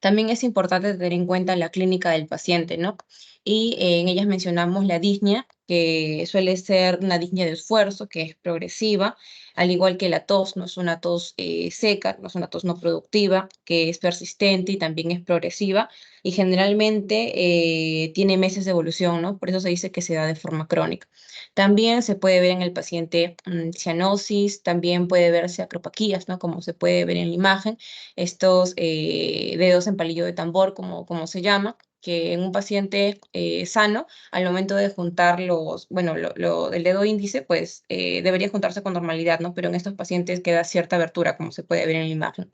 También es importante tener en cuenta la clínica del paciente, ¿no? Y en ellas mencionamos la disnea, que suele ser una disnea de esfuerzo, que es progresiva, al igual que la tos, no es una tos seca, no es una tos no productiva, que es persistente y también es progresiva, y generalmente tiene meses de evolución, ¿no? Por eso se dice que se da de forma crónica. También se puede ver en el paciente cianosis, también puede verse acropaquías, ¿no? Como se puede ver en la imagen, estos dedos en palillo de tambor, como se llama, que en un paciente sano, al momento de juntar el dedo índice, pues debería juntarse con normalidad, ¿no? Pero en estos pacientes queda cierta abertura, como se puede ver en la imagen.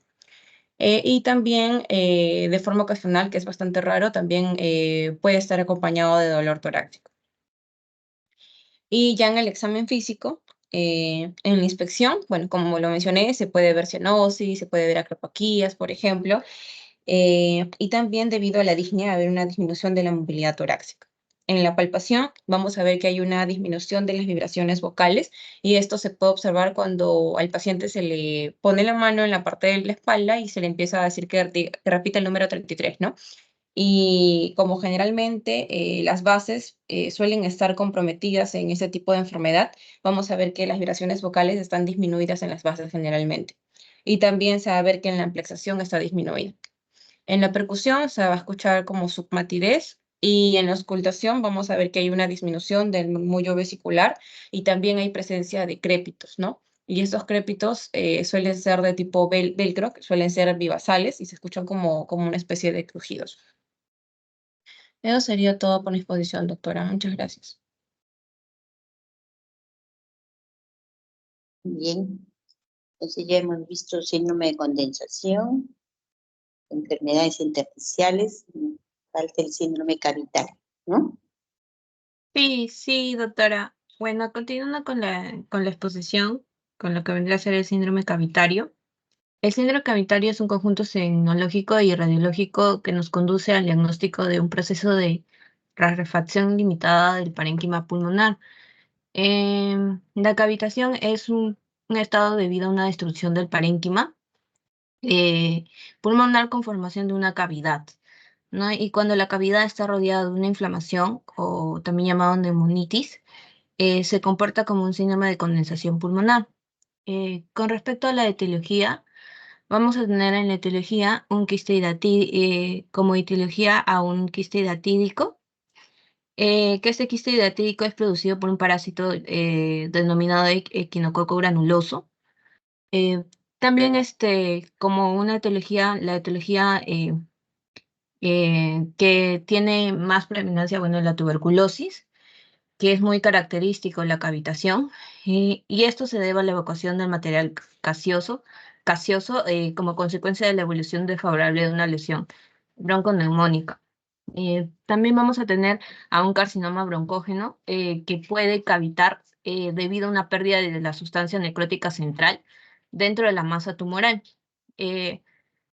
Y también de forma ocasional, que es bastante raro, también puede estar acompañado de dolor torácico. Y ya en el examen físico, en la inspección, bueno, como lo mencioné, se puede ver cianosis, se puede ver acropaquías, por ejemplo, y también debido a la disnea haber una disminución de la movilidad torácica. En la palpación vamos a ver que hay una disminución de las vibraciones vocales y esto se puede observar cuando al paciente se le pone la mano en la parte de la espalda y se le empieza a decir que repita el número 33, ¿no? Y como generalmente las bases suelen estar comprometidas en ese tipo de enfermedad, vamos a ver que las vibraciones vocales están disminuidas en las bases generalmente. Y también se va a ver que en la amplexación está disminuida. En la percusión se va a escuchar como submatidez y en la auscultación vamos a ver que hay una disminución del murmullo vesicular y también hay presencia de crépitos, ¿no? Y estos crépitos suelen ser de tipo velcro, que suelen ser bivasales y se escuchan como una especie de crujidos. Eso sería todo por mi exposición, doctora. Muchas gracias. Bien, entonces ya hemos visto síndrome de condensación, enfermedades intersticiales, falta el síndrome cavitario, ¿no? Sí, doctora. Bueno, continuando con la exposición, con lo que vendría a ser el síndrome cavitario. El síndrome cavitario es un conjunto semiológico y radiológico que nos conduce al diagnóstico de un proceso de rarefacción limitada del parénquima pulmonar. La cavitación es un estado debido a una destrucción del parénquima pulmonar con formación de una cavidad, ¿no? Y cuando la cavidad está rodeada de una inflamación, o también llamado neumonitis, se comporta como un síndrome de condensación pulmonar. Con respecto a la etiología, vamos a tener en la etiología un quiste como etiología a un quiste hidatídico, que este quiste hidatídico es producido por un parásito denominado equinococo granuloso. Eh, También como una etiología, la etiología que tiene más predominancia, bueno, la tuberculosis, que es muy característico en la cavitación, y esto se debe a la evacuación del material gaseoso como consecuencia de la evolución desfavorable de una lesión bronconeumónica. También vamos a tener a un carcinoma broncógeno que puede cavitar debido a una pérdida de la sustancia necrótica central dentro de la masa tumoral.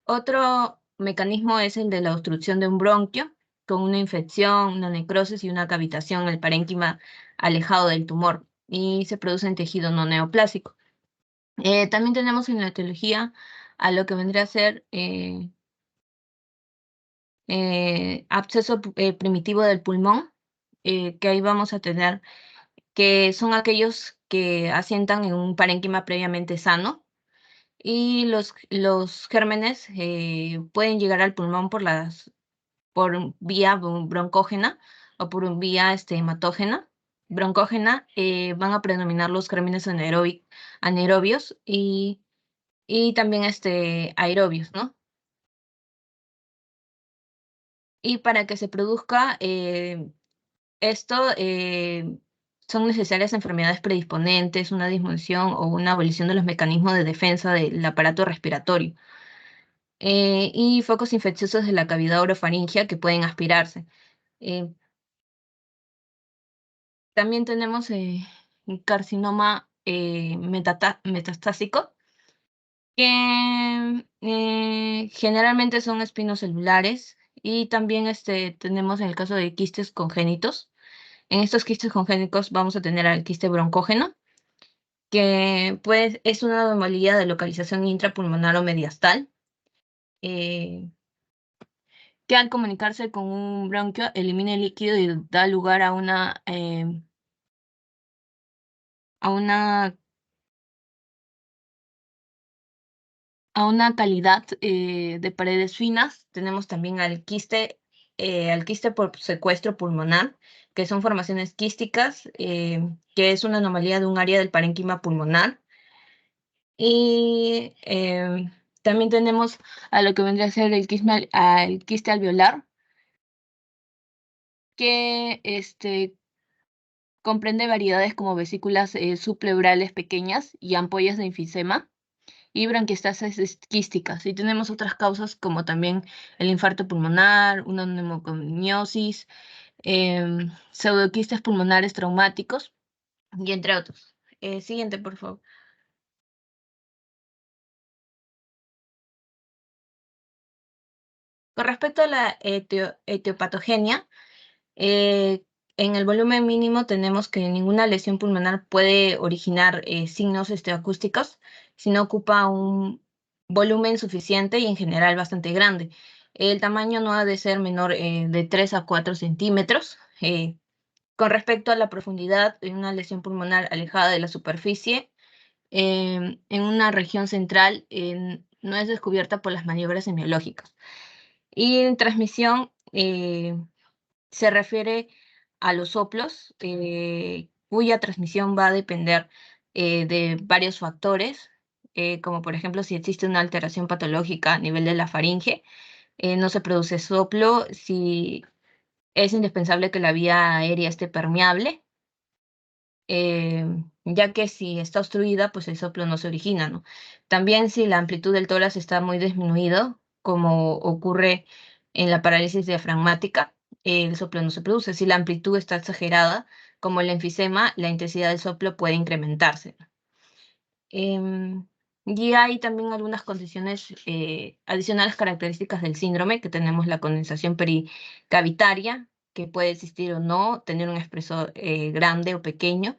Otro mecanismo es el de la obstrucción de un bronquio, con una infección, una necrosis y una cavitación en el parénquima alejado del tumor, y se produce en tejido no neoplásico. También tenemos en la etiología a lo que vendría a ser absceso primitivo del pulmón, que ahí vamos a tener que son aquellos que asientan en un parénquima previamente sano, y los gérmenes pueden llegar al pulmón por vía broncógena o por vía hematógena. Broncógena van a predominar los gérmenes anaerobios y también aerobios, ¿no? Y para que se produzca esto, son necesarias enfermedades predisponentes, una disminución o una abolición de los mecanismos de defensa del aparato respiratorio, y focos infecciosos de la cavidad orofaringea que pueden aspirarse. También tenemos un carcinoma metastásico, que generalmente son espinocelulares, y también tenemos en el caso de quistes congénitos. En estos quistes congénitos vamos a tener al quiste broncógeno, que pues es una anomalía de localización intrapulmonar o mediastal, que al comunicarse con un bronquio elimina el líquido y da lugar a una calidad de paredes finas. Tenemos también al quiste por secuestro pulmonar, que son formaciones quísticas, que es una anomalía de un área del parénquima pulmonar. Y también tenemos a lo que vendría a ser el quiste alveolar, que comprende variedades como vesículas subpleurales pequeñas y ampollas de enfisema y bronquiectasis quísticas. Y tenemos otras causas como también el infarto pulmonar, una neumoconiosis, pseudoquistes pulmonares traumáticos, y entre otros. Siguiente, por favor. Con respecto a la etiopatogenia, en el volumen mínimo tenemos que ninguna lesión pulmonar puede originar signos acústicos si no ocupa un volumen suficiente y en general bastante grande. El tamaño no ha de ser menor de 3 a 4 centímetros. Con respecto a la profundidad, en una lesión pulmonar alejada de la superficie, en una región central, no es descubierta por las maniobras semiológicas. Y en transmisión, se refiere a los soplos, cuya transmisión va a depender de varios factores, como por ejemplo si existe una alteración patológica a nivel de la faringe, no se produce soplo. Si es indispensable que la vía aérea esté permeable, ya que si está obstruida, pues el soplo no se origina, ¿no? También si la amplitud del tórax está muy disminuido, como ocurre en la parálisis diafragmática, el soplo no se produce. Si la amplitud está exagerada, como el enfisema, la intensidad del soplo puede incrementarse. Y hay también algunas condiciones adicionales características del síndrome, que tenemos la condensación pericavitaria, que puede existir o no, tener un espesor grande o pequeño.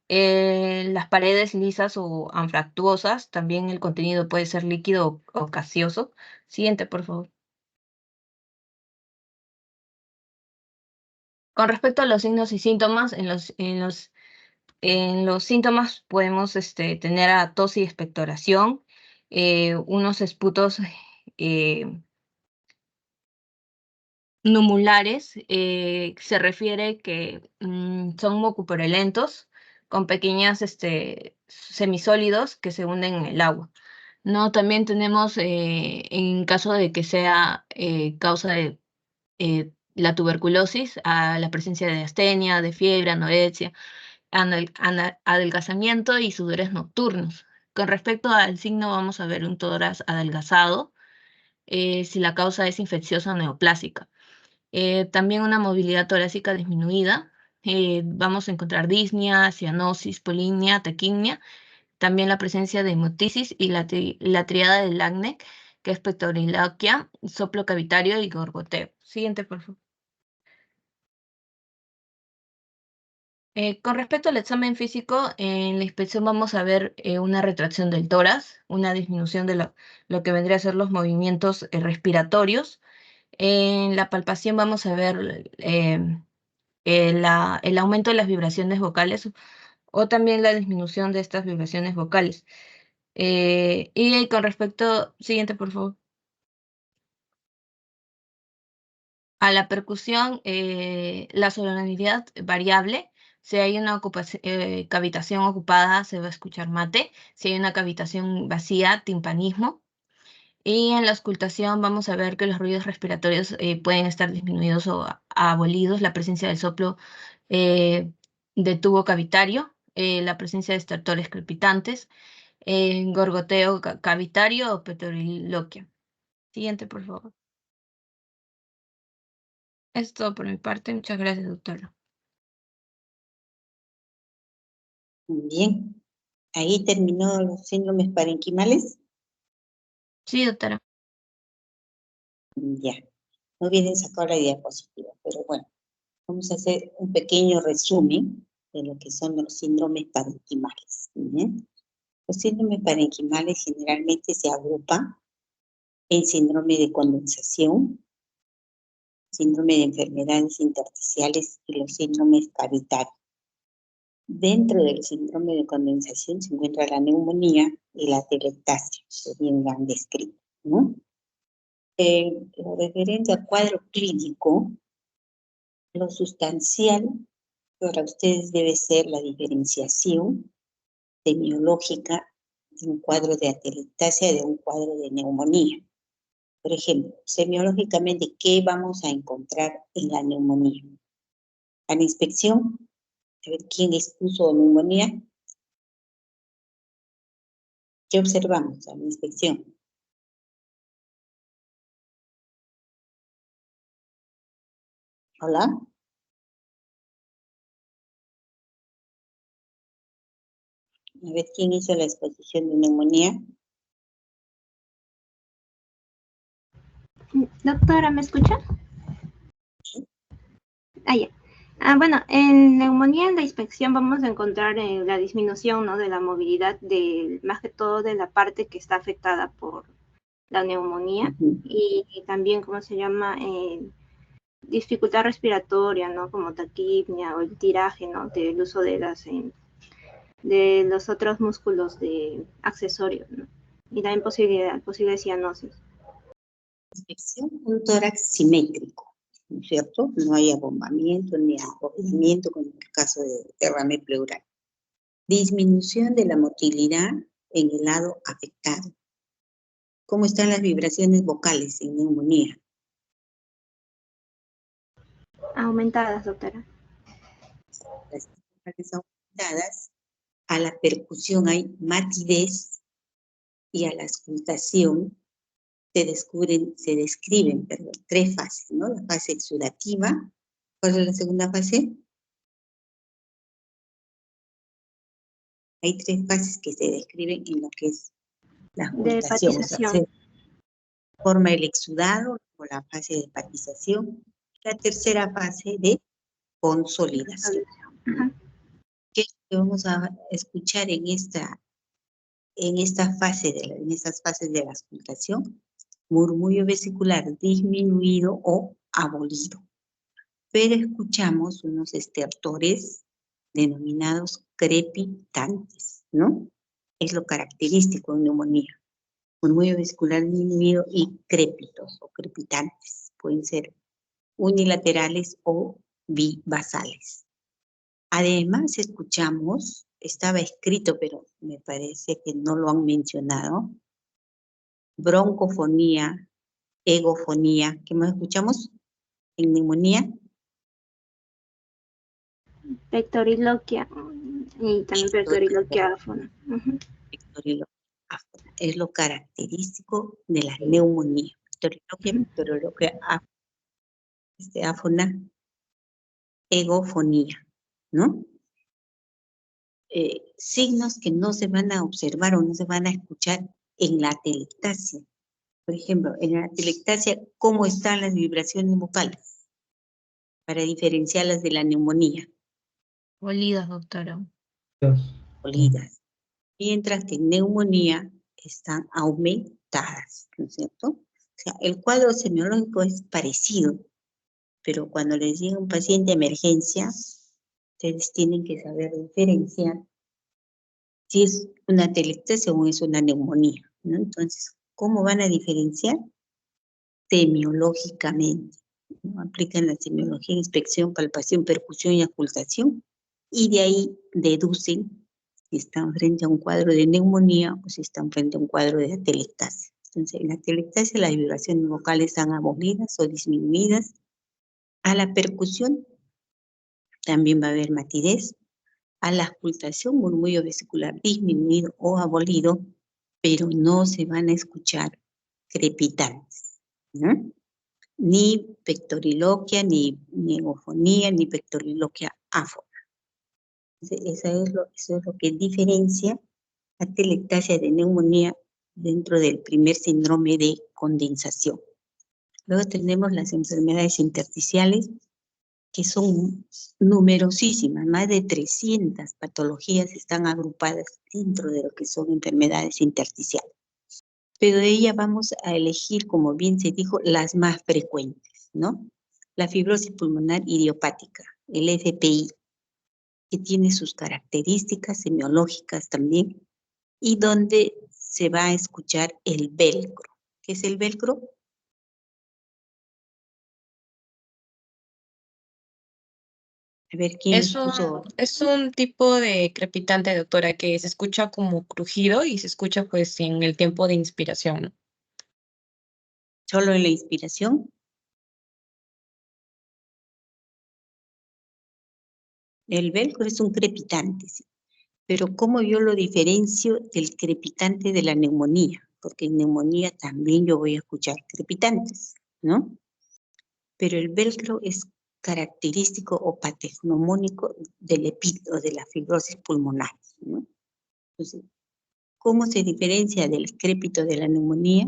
Las paredes lisas o anfractuosas, también el contenido puede ser líquido o gaseoso. Siguiente, por favor. Con respecto a los signos y síntomas, en los síntomas podemos tener a tos y expectoración, unos esputos numulares. Se refiere que son mucopurulentos, con pequeñas semisólidos que se hunden en el agua. No, también tenemos, en caso de que sea causa de la tuberculosis, a la presencia de astenia, de fiebre, anorexia, adelgazamiento y sudores nocturnos. Con respecto al signo, vamos a ver un tórax adelgazado, si la causa es infecciosa o neoplásica. También una movilidad torácica disminuida. Vamos a encontrar disnea, cianosis, polinia, taquimia, también la presencia de hemoptisis y la triada del acné, que es pectoriloquia, soplo cavitario y gorgoteo. Siguiente, por favor. Con respecto al examen físico, en la inspección vamos a ver una retracción del tórax, una disminución de lo que vendría a ser los movimientos respiratorios. En la palpación vamos a ver el aumento de las vibraciones vocales o también la disminución de estas vibraciones vocales. Y con respecto, siguiente por favor. A la percusión, la sonoridad variable. Si hay una cavitación ocupada, se va a escuchar mate. Si hay una cavitación vacía, timpanismo. Y en la auscultación vamos a ver que los ruidos respiratorios pueden estar disminuidos o abolidos, la presencia del soplo de tubo cavitario, la presencia de estertores crepitantes, gorgoteo cavitario o pectoriloquia. Siguiente, por favor. Es todo por mi parte. Muchas gracias, doctora. Muy bien. Ahí terminó los síndromes parenquimales. Sí, doctora. Ya. No vienen sacado la diapositiva, pero bueno, vamos a hacer un pequeño resumen de lo que son los síndromes parenquimales. ¿Bien? Los síndromes parenquimales generalmente se agrupan en síndrome de condensación, síndrome de enfermedades intersticiales y los síndromes cavitarios. Dentro del síndrome de condensación se encuentra la neumonía y la atelectasia, que bien la han descrito, ¿no? Lo referente al cuadro clínico, lo sustancial para ustedes debe ser la diferenciación semiológica de un cuadro de atelectasia de un cuadro de neumonía. Por ejemplo, semiológicamente, ¿qué vamos a encontrar en la neumonía? A la inspección, a ver quién expuso neumonía. ¿Qué observamos a la inspección? ¿Hola? A ver quién hizo la exposición de neumonía. Doctora, ¿me escucha? Ah, ya. Bueno, en neumonía, en la inspección vamos a encontrar la disminución, ¿no?, de la movilidad, más que todo de la parte que está afectada por la neumonía, y también, ¿cómo se llama?, dificultad respiratoria, ¿no?, como taquipnea o el tiraje, ¿no?, del uso de los otros músculos accesorios, ¿no?, y también posible cianosis. Inspección, un tórax simétrico, ¿no es cierto? No hay abombamiento ni acoplamiento como en el caso de derrame pleural. Disminución de la motilidad en el lado afectado. ¿Cómo están las vibraciones vocales en neumonía? Aumentadas, doctora. Las vocales aumentadas, a la percusión hay matidez y a la auscultación se describen, tres fases, ¿no? La fase exudativa. ¿Cuál es la segunda fase? Hay tres fases que se describen en lo que es la De auscultación. O sea, se forma el exudado o la fase de hepatización. La tercera fase de consolidación. ¿Qué es lo que vamos a escuchar en estas fases de la auscultación? Murmullo vesicular disminuido o abolido. Pero escuchamos unos estertores denominados crepitantes, ¿no? Es lo característico de neumonía. Murmullo vesicular disminuido y crépitos o crepitantes. Pueden ser unilaterales o bibasales. Además escuchamos, estaba escrito, pero me parece que no lo han mencionado, broncofonía, egofonía. ¿Qué más escuchamos en neumonía? Pectoriloquia y también pectoriloquia áfona. Pectoriloquia áfona. Es lo característico de la neumonía. Pectoriloquia áfona, egofonía, ¿no? signos que no se van a observar o no se van a escuchar en la atelectasia. Por ejemplo, en la atelectasia, ¿cómo están las vibraciones vocales? Para diferenciarlas de la neumonía. Olidas, doctora. Olidas. Mientras que en neumonía están aumentadas, ¿no es cierto? O sea, el cuadro semiológico es parecido, pero cuando les llega un paciente de emergencia, ustedes tienen que saber diferenciar si es una atelectasia o es una neumonía, ¿no? Entonces, ¿cómo van a diferenciar? Semiológicamente, ¿no? Aplican la semiología, inspección, palpación, percusión y ocultación, y de ahí deducen si están frente a un cuadro de neumonía o si están frente a un cuadro de atelectasia. Entonces, en la atelectasia las vibraciones vocales están abolidas o disminuidas. A la percusión también va a haber matidez. A la ocultación, murmullo vesicular disminuido o abolido, pero no se van a escuchar crepitantes, ¿no? Ni pectoriloquia, ni egofonía, ni pectoriloquia áfona. Eso es lo que diferencia la atelectasia de neumonía dentro del primer síndrome de condensación. Luego tenemos las enfermedades intersticiales, que son numerosísimas, más de 300 patologías están agrupadas dentro de lo que son enfermedades intersticiales. Pero de ellas vamos a elegir, como bien se dijo, las más frecuentes, ¿no? La fibrosis pulmonar idiopática, el FPI, que tiene sus características semiológicas también, y donde se va a escuchar el velcro. ¿Qué es el velcro? A ver, ¿quién puso? Es un tipo de crepitante, doctora, que se escucha como crujido y se escucha pues en el tiempo de inspiración, ¿no? ¿Solo en la inspiración? El velcro es un crepitante, ¿sí? Pero ¿cómo yo lo diferencio del crepitante de la neumonía? Porque en neumonía también yo voy a escuchar crepitantes, ¿no? Pero el velcro es característico o patognomónico del EPID o de la fibrosis pulmonar, ¿no? Entonces, ¿cómo se diferencia del crépito de la neumonía?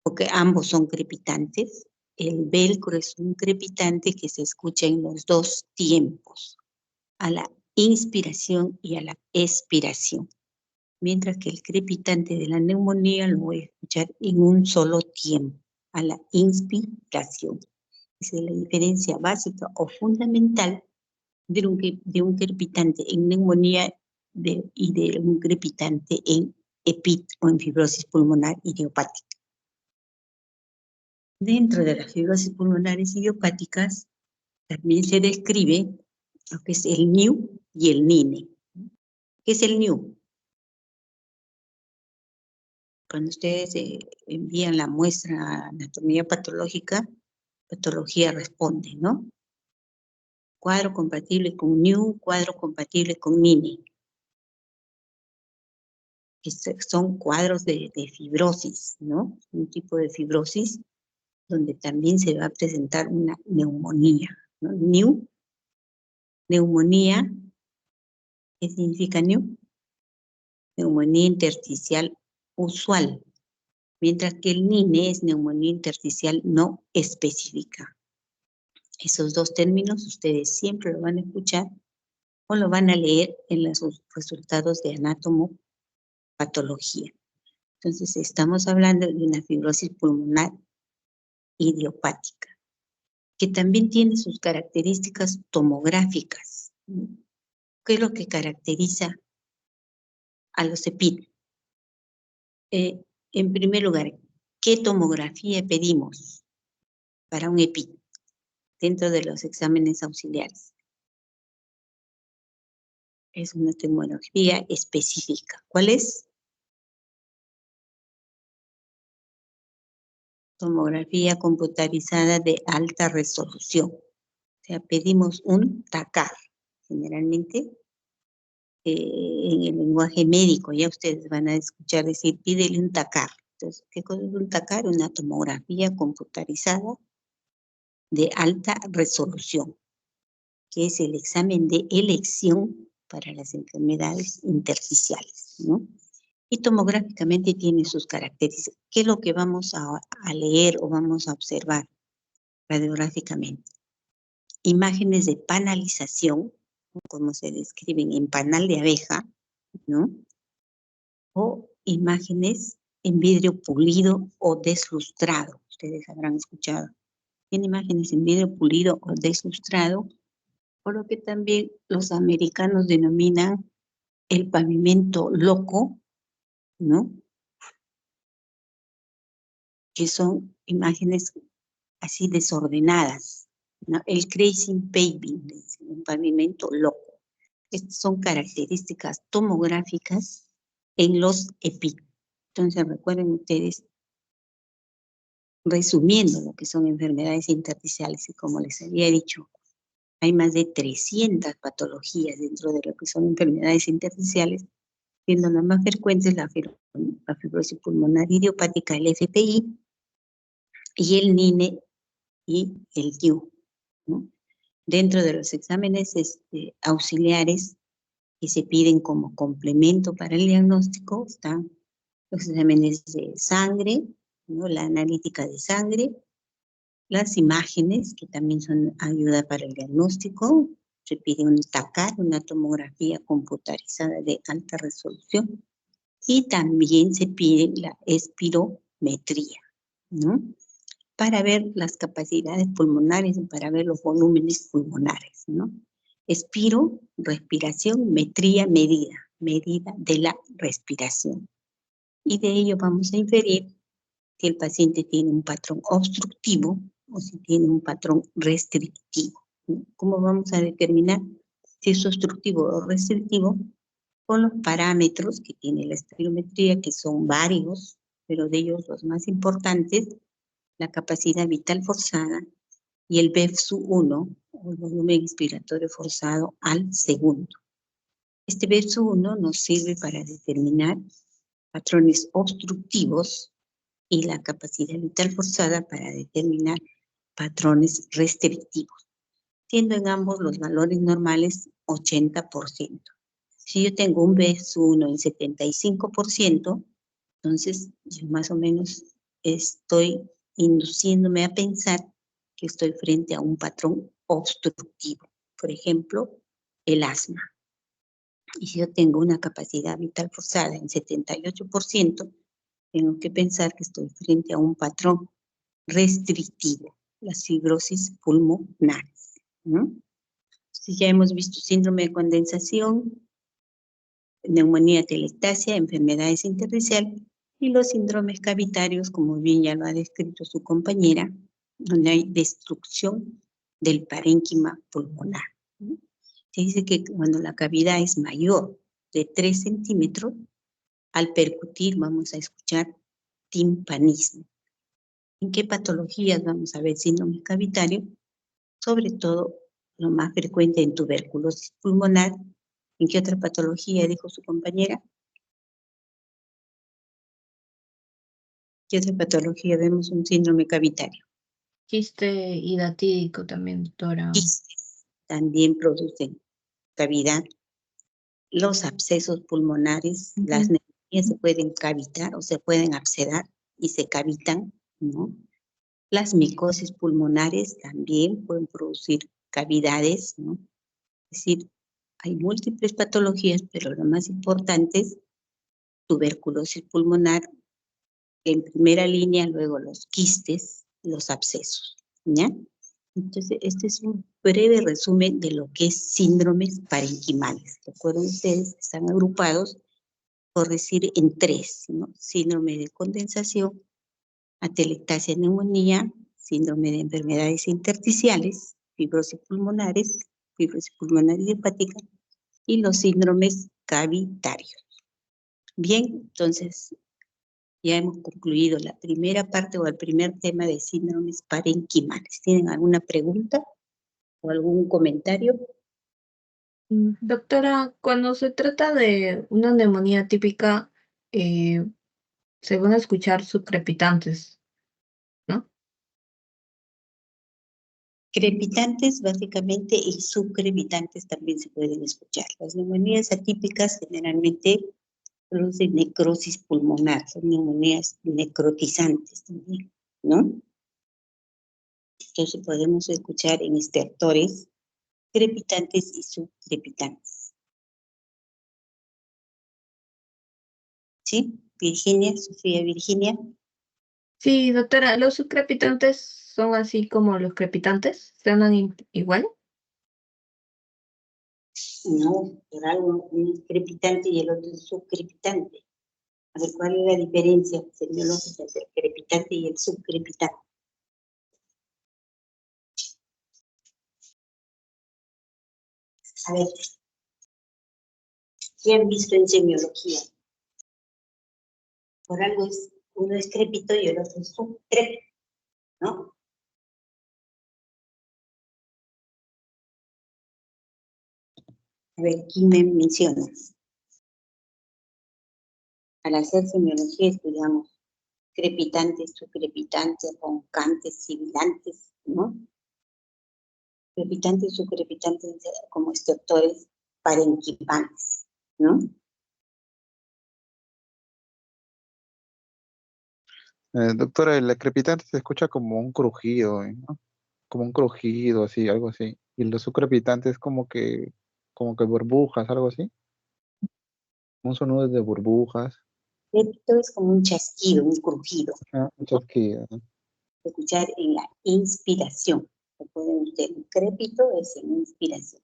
Porque ambos son crepitantes. El velcro es un crepitante que se escucha en los dos tiempos, a la inspiración y a la expiración. Mientras que el crepitante de la neumonía lo voy a escuchar en un solo tiempo, a la inspiración. Esa es la diferencia básica o fundamental de un crepitante en neumonía y de un crepitante en EPID o en fibrosis pulmonar idiopática. Dentro de las fibrosis pulmonares idiopáticas también se describe lo que es el NIU y el NINE. ¿Qué es el NIU? Cuando ustedes envían la muestra a anatomía patológica, patología responde, ¿no? Cuadro compatible con NIU, cuadro compatible con NINE. Que son cuadros de fibrosis, ¿no? Un tipo de fibrosis donde también se va a presentar una neumonía, ¿no? NIU, neumonía, ¿qué significa NIU? Neumonía intersticial usual, mientras que el NINE es neumonía intersticial no específica. Esos dos términos ustedes siempre lo van a escuchar o lo van a leer en los resultados de anatomopatología. Entonces, estamos hablando de una fibrosis pulmonar idiopática, que también tiene sus características tomográficas. ¿Qué es lo que caracteriza a los EPID? En primer lugar, ¿qué tomografía pedimos para un EPID dentro de los exámenes auxiliares? Es una tomografía específica. ¿Cuál es? Tomografía computarizada de alta resolución. O sea, pedimos un TACAR. Generalmente, en el lenguaje médico, ya ustedes van a escuchar decir, pídele un TACAR. Entonces, ¿qué cosa es un TACAR? Una tomografía computarizada de alta resolución, que es el examen de elección para las enfermedades intersticiales, ¿no? Y tomográficamente tiene sus características. ¿Qué es lo que vamos a leer o vamos a observar radiográficamente? Imágenes de panalización, como se describen en panal de abeja, ¿no? O imágenes en vidrio pulido o deslustrado. Ustedes habrán escuchado. Tiene imágenes en vidrio pulido o deslustrado, por lo que también los americanos denominan el pavimento loco, ¿no? Que son imágenes así desordenadas, ¿no? El crazy paving, un pavimento loco. Estas son características tomográficas en los EPI. Entonces recuerden ustedes, resumiendo lo que son enfermedades intersticiales, y como les había dicho, hay más de 300 patologías dentro de lo que son enfermedades intersticiales, siendo las más frecuentes la fibrosis pulmonar idiopática, el FPI, y el NINE y el DIU, ¿no? Dentro de los exámenes auxiliares que se piden como complemento para el diagnóstico están los exámenes de sangre, ¿no? La analítica de sangre, las imágenes, que también son ayuda para el diagnóstico. Se pide un TACAR, una tomografía computarizada de alta resolución, y también se pide la espirometría, ¿no? Para ver las capacidades pulmonares, para ver los volúmenes pulmonares, ¿no? Espiro, respiración, metría, medida de la respiración. Y de ello vamos a inferir si el paciente tiene un patrón obstructivo o si tiene un patrón restrictivo, ¿no? ¿Cómo vamos a determinar si es obstructivo o restrictivo? Con los parámetros que tiene la espirometría, que son varios, pero de ellos los más importantes, la capacidad vital forzada y el BEFSU-1, o el volumen inspiratorio forzado al segundo. Este BEFSU-1 nos sirve para determinar patrones obstructivos y la capacidad vital forzada para determinar patrones restrictivos, siendo en ambos los valores normales 80%. Si yo tengo un BEFSU-1 en 75%, entonces yo más o menos estoy induciéndome a pensar que estoy frente a un patrón obstructivo. Por ejemplo, el asma. Y si yo tengo una capacidad vital forzada en 78%, tengo que pensar que estoy frente a un patrón restrictivo, las fibrosis pulmonares, ¿no? Si ya hemos visto síndrome de condensación, neumonía telectasia, enfermedades intersticiales, y los síndromes cavitarios, como bien ya lo ha descrito su compañera, donde hay destrucción del parénquima pulmonar, ¿no? Se dice que cuando la cavidad es mayor de 3 centímetros, al percutir vamos a escuchar timpanismo. ¿En qué patologías vamos a ver síndrome cavitario? Sobre todo, lo más frecuente en tuberculosis pulmonar. ¿En qué otra patología, dijo su compañera? ¿Qué otra patología vemos un síndrome cavitario? Quiste hidatídico también, doctora. Quistes también producen cavidad. Los abscesos pulmonares, las neumonías se pueden cavitar o se pueden abscedar y se cavitan, ¿no? Las micosis pulmonares también pueden producir cavidades, ¿no? Es decir, hay múltiples patologías, pero lo más importante es tuberculosis pulmonar, en primera línea, luego los quistes, los abscesos, ¿ya? Entonces, este es un breve resumen de lo que es síndromes parenquimales. Recuerden ustedes, están agrupados, por decir, en 3, ¿no? Síndrome de condensación, atelectasia, neumonía, síndrome de enfermedades intersticiales, fibrosis pulmonar idiopática, y los síndromes cavitarios. Bien, entonces ya hemos concluido la primera parte o el primer tema de síndromes parenquimales. ¿Tienen alguna pregunta o algún comentario? Doctora, cuando se trata de una neumonía típica, se van a escuchar sus crepitantes, ¿no? Crepitantes básicamente y subcrepitantes también se pueden escuchar. Las neumonías atípicas generalmente producen necrosis pulmonar, son neumonías necrotizantes también, ¿no? Entonces podemos escuchar en estertores crepitantes y subcrepitantes. ¿Sí? Virginia, Sofía Virginia. Sí, doctora, ¿los subcrepitantes son así como los crepitantes? ¿Suenan igual? No, por algo uno es crepitante y el otro es subcrepitante. A ver, ¿cuál es la diferencia semiológica entre el crepitante y el subcrepitante? A ver, ¿qué han visto en semiología? Por algo es, uno es crépito y el otro es subcrépito, ¿no? A ver, ¿quién me menciona? Al hacer semiología estudiamos crepitantes, subcrepitantes, roncantes, sibilantes, ¿no? Crepitantes, subcrepitantes como estertores parenquipantes, ¿no? Doctora, el crepitante se escucha como un crujido, ¿no? Como un crujido, así, algo así. Y los subcrepitantes como que burbujas, algo así. Un sonido de burbujas. Crepito es como un chasquido, un crujido. Un chasquido, ¿no? Escuchar en la inspiración. Recuerden ustedes, un crépito es en inspiración.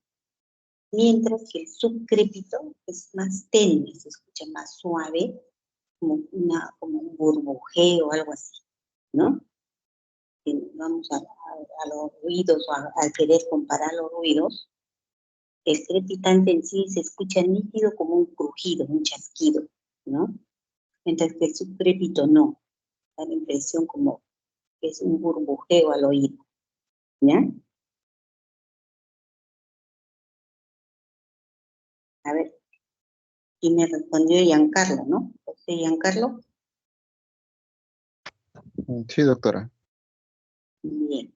Mientras que el subcrépito es más tenue, se escucha más suave, como un burbujeo o algo así, ¿no? Vamos a los ruidos, o al querer comparar los ruidos, el crepitante en sí se escucha nítido como un crujido, un chasquido, ¿no? Mientras que el subcrépito no, da la impresión como que es un burbujeo al oído, ¿ya? A ver, y me respondió Giancarlo, ¿no? José Giancarlo. Sí, doctora. Bien.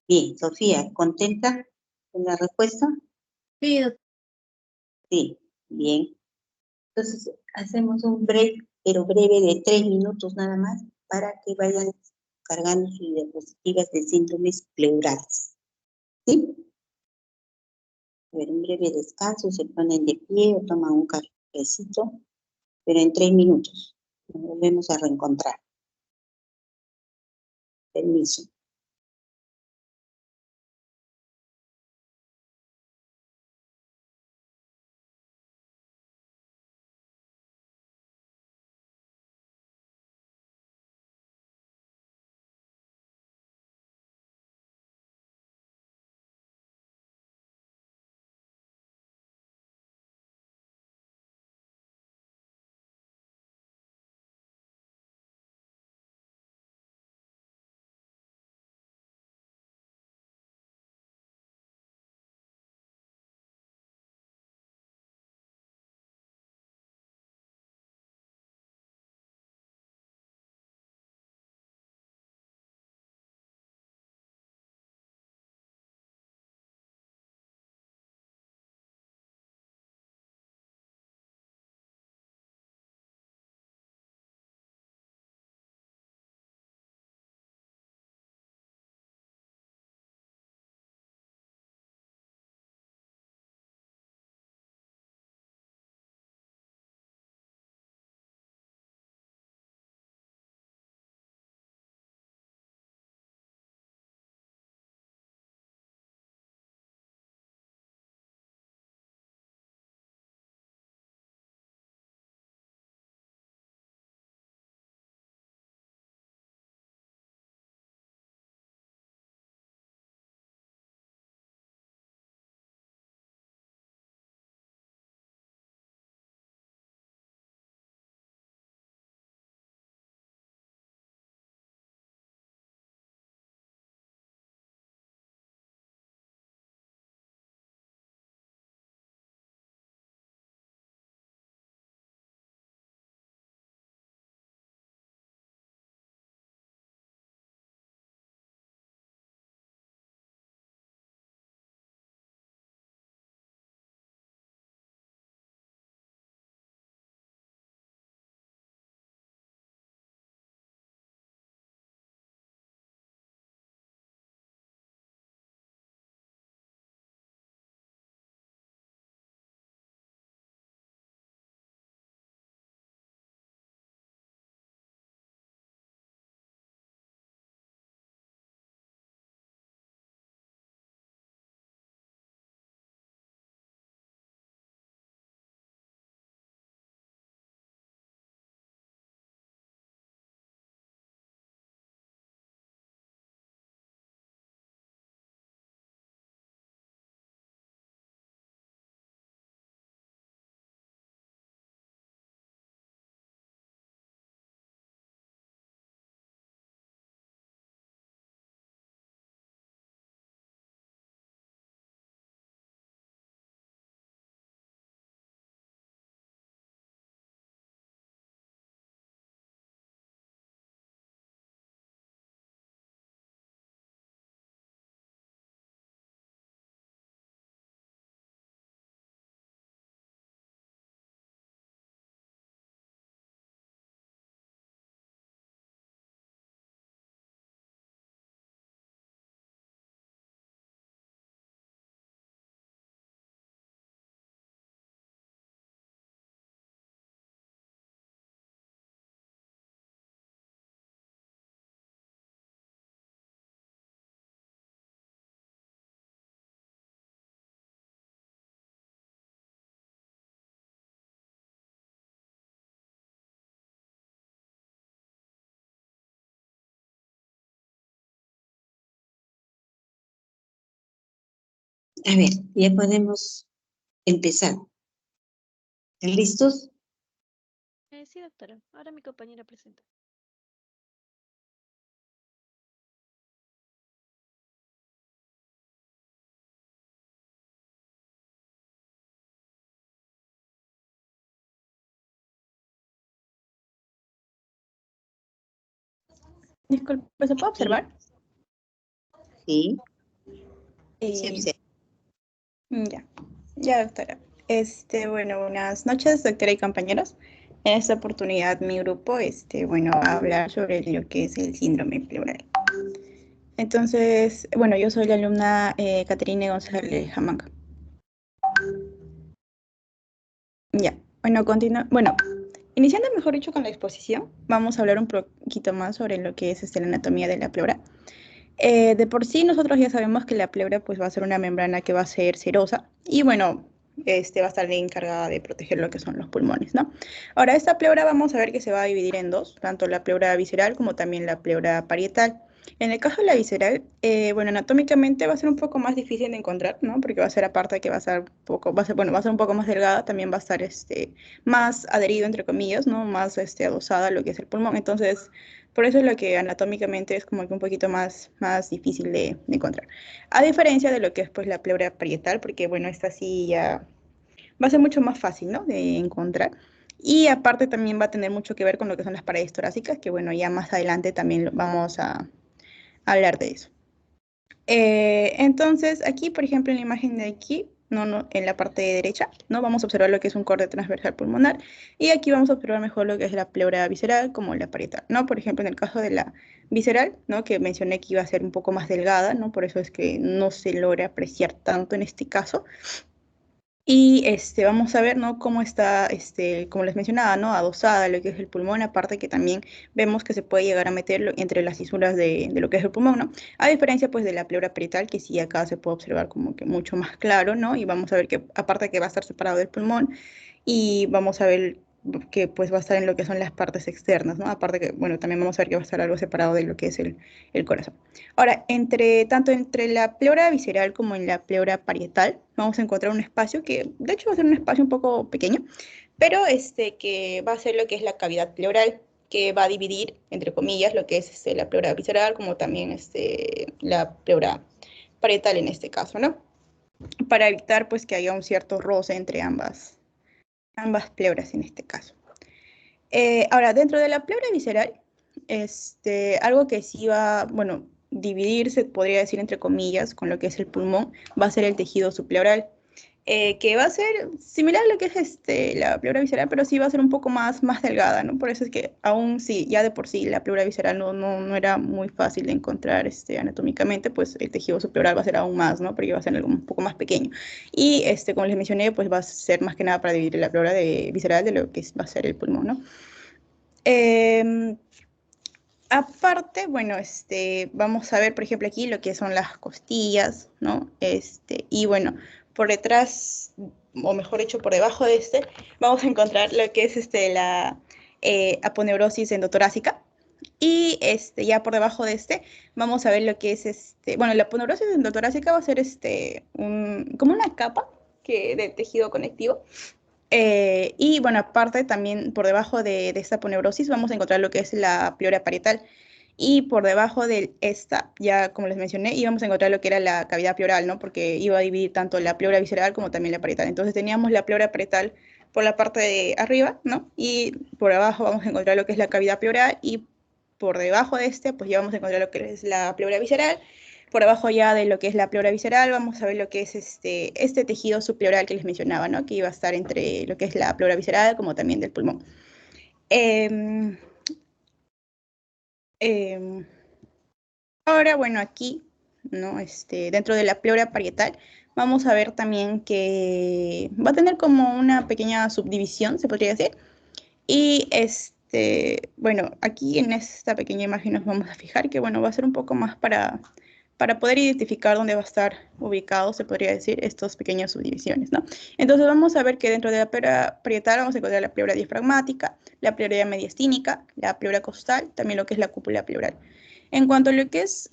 Bien, Sofía, ¿contenta con la respuesta? Sí, doctora. Sí, bien. Entonces, hacemos un break, pero breve de 3 minutos nada más, para que vayan cargando sus diapositivas de síndromes pleurales. ¿Sí? A ver, un breve descanso, se ponen de pie o toman un cafecito, pero en 3 minutos. Nos volvemos a reencontrar. Permiso. A ver, ya podemos empezar. ¿Están listos? Sí, doctora. Ahora mi compañera presenta. Disculpe, ¿se puede observar? Sí. Eh, Sí, observa. ya, doctora. Bueno, buenas noches, doctora y compañeros. En esta oportunidad, mi grupo, va a hablar sobre lo que es el síndrome pleural. Entonces, bueno, yo soy la alumna Caterine González Jamanca. Ya, bueno, iniciando mejor dicho con la exposición, vamos a hablar un poquito más sobre lo que es la anatomía de la pleura. De por sí nosotros ya sabemos que la pleura pues va a ser una membrana que va a ser serosa y bueno, va a estar encargada de proteger lo que son los pulmones, ¿no? Ahora, esta pleura vamos a ver que se va a dividir en dos, tanto la pleura visceral como también la pleura parietal. En el caso de la visceral, bueno, anatómicamente va a ser un poco más difícil de encontrar, ¿no? Porque va a ser aparte que va a ser va a ser un poco más delgada, también va a estar más adherido, entre comillas, ¿no? Más adosada a lo que es el pulmón. Entonces, por eso es lo que anatómicamente es como que un poquito más difícil de encontrar. A diferencia de lo que es pues la pleura parietal, porque bueno, esta sí ya va a ser mucho más fácil, ¿no? De encontrar. Y aparte también va a tener mucho que ver con lo que son las paredes torácicas, que bueno, ya más adelante también vamos a hablar de eso. Entonces, aquí, por ejemplo, en la imagen de aquí, en la parte derecha, ¿no? Vamos a observar lo que es un corte transversal pulmonar y aquí vamos a observar mejor lo que es la pleura visceral como la parietal, ¿no? Por ejemplo, en el caso de la visceral, ¿no? Que mencioné que iba a ser un poco más delgada, ¿no? Por eso es que no se logra apreciar tanto en este caso. Y vamos a ver, ¿no? Cómo está, como les mencionaba, ¿no? Adosada lo que es el pulmón, aparte que también vemos que se puede llegar a meter entre las fisuras de lo que es el pulmón, ¿no? A diferencia, pues, de la pleura parietal, que sí acá se puede observar como que mucho más claro, ¿no? Y vamos a ver que, aparte que va a estar separado del pulmón, y vamos a ver que pues va a estar en lo que son las partes externas, ¿no? Aparte que, bueno, también vamos a ver que va a estar algo separado de lo que es el corazón. Ahora, tanto entre la pleura visceral como en la pleura parietal, vamos a encontrar un espacio que, de hecho, va a ser un espacio un poco pequeño, pero que va a ser lo que es la cavidad pleural, que va a dividir, entre comillas, lo que es la pleura visceral, como también la pleura parietal en este caso, ¿no? Para evitar, pues, que haya un cierto roce entre ambas pleuras en este caso. Ahora, dentro de la pleura visceral, algo que sí va, bueno, dividirse, podría decir entre comillas, con lo que es el pulmón, va a ser el tejido subpleural, que va a ser similar a lo que es la pleura visceral, pero sí va a ser un poco más delgada, ¿no? Por eso es que aún sí, ya de por sí la pleura visceral no era muy fácil de encontrar anatómicamente, pues el tejido subpleural va a ser aún más, ¿no? Porque va a ser algo un poco más pequeño. Y como les mencioné, pues va a ser más que nada para dividir la pleura visceral de lo que va a ser el pulmón, ¿no? Aparte, bueno, vamos a ver, por ejemplo, aquí lo que son las costillas, ¿no? Y bueno, por detrás, o mejor dicho, por debajo de vamos a encontrar lo que es la aponeurosis endotorácica. Y ya por debajo de vamos a ver lo que es bueno, la aponeurosis endotorácica va a ser como una capa de tejido conectivo. Y bueno, aparte también por debajo de esta aponeurosis vamos a encontrar lo que es la pleura parietal. Y por debajo de esta, ya como les mencioné, íbamos a encontrar lo que era la cavidad pleural, ¿no? Porque iba a dividir tanto la pleura visceral como también la parietal. Entonces teníamos la pleura parietal por la parte de arriba, ¿no? Y por abajo vamos a encontrar lo que es la cavidad pleural y por debajo de pues ya vamos a encontrar lo que es la pleura visceral. Por abajo ya de lo que es la pleura visceral, vamos a ver lo que es este tejido subpleural que les mencionaba, ¿no? Que iba a estar entre lo que es la pleura visceral como también del pulmón. Ahora, bueno, aquí, ¿no? Dentro de la pleura parietal, vamos a ver también que va a tener como una pequeña subdivisión, se podría decir. Y bueno, aquí en esta pequeña imagen nos vamos a fijar que, bueno, va a ser un poco más para poder identificar dónde va a estar ubicado, se podría decir, estas pequeñas subdivisiones, ¿no? Entonces vamos a ver que dentro de la pleura parietal vamos a encontrar la pleura diafragmática, la pleura mediastínica, la pleura costal, también lo que es la cúpula pleural. En cuanto a lo que es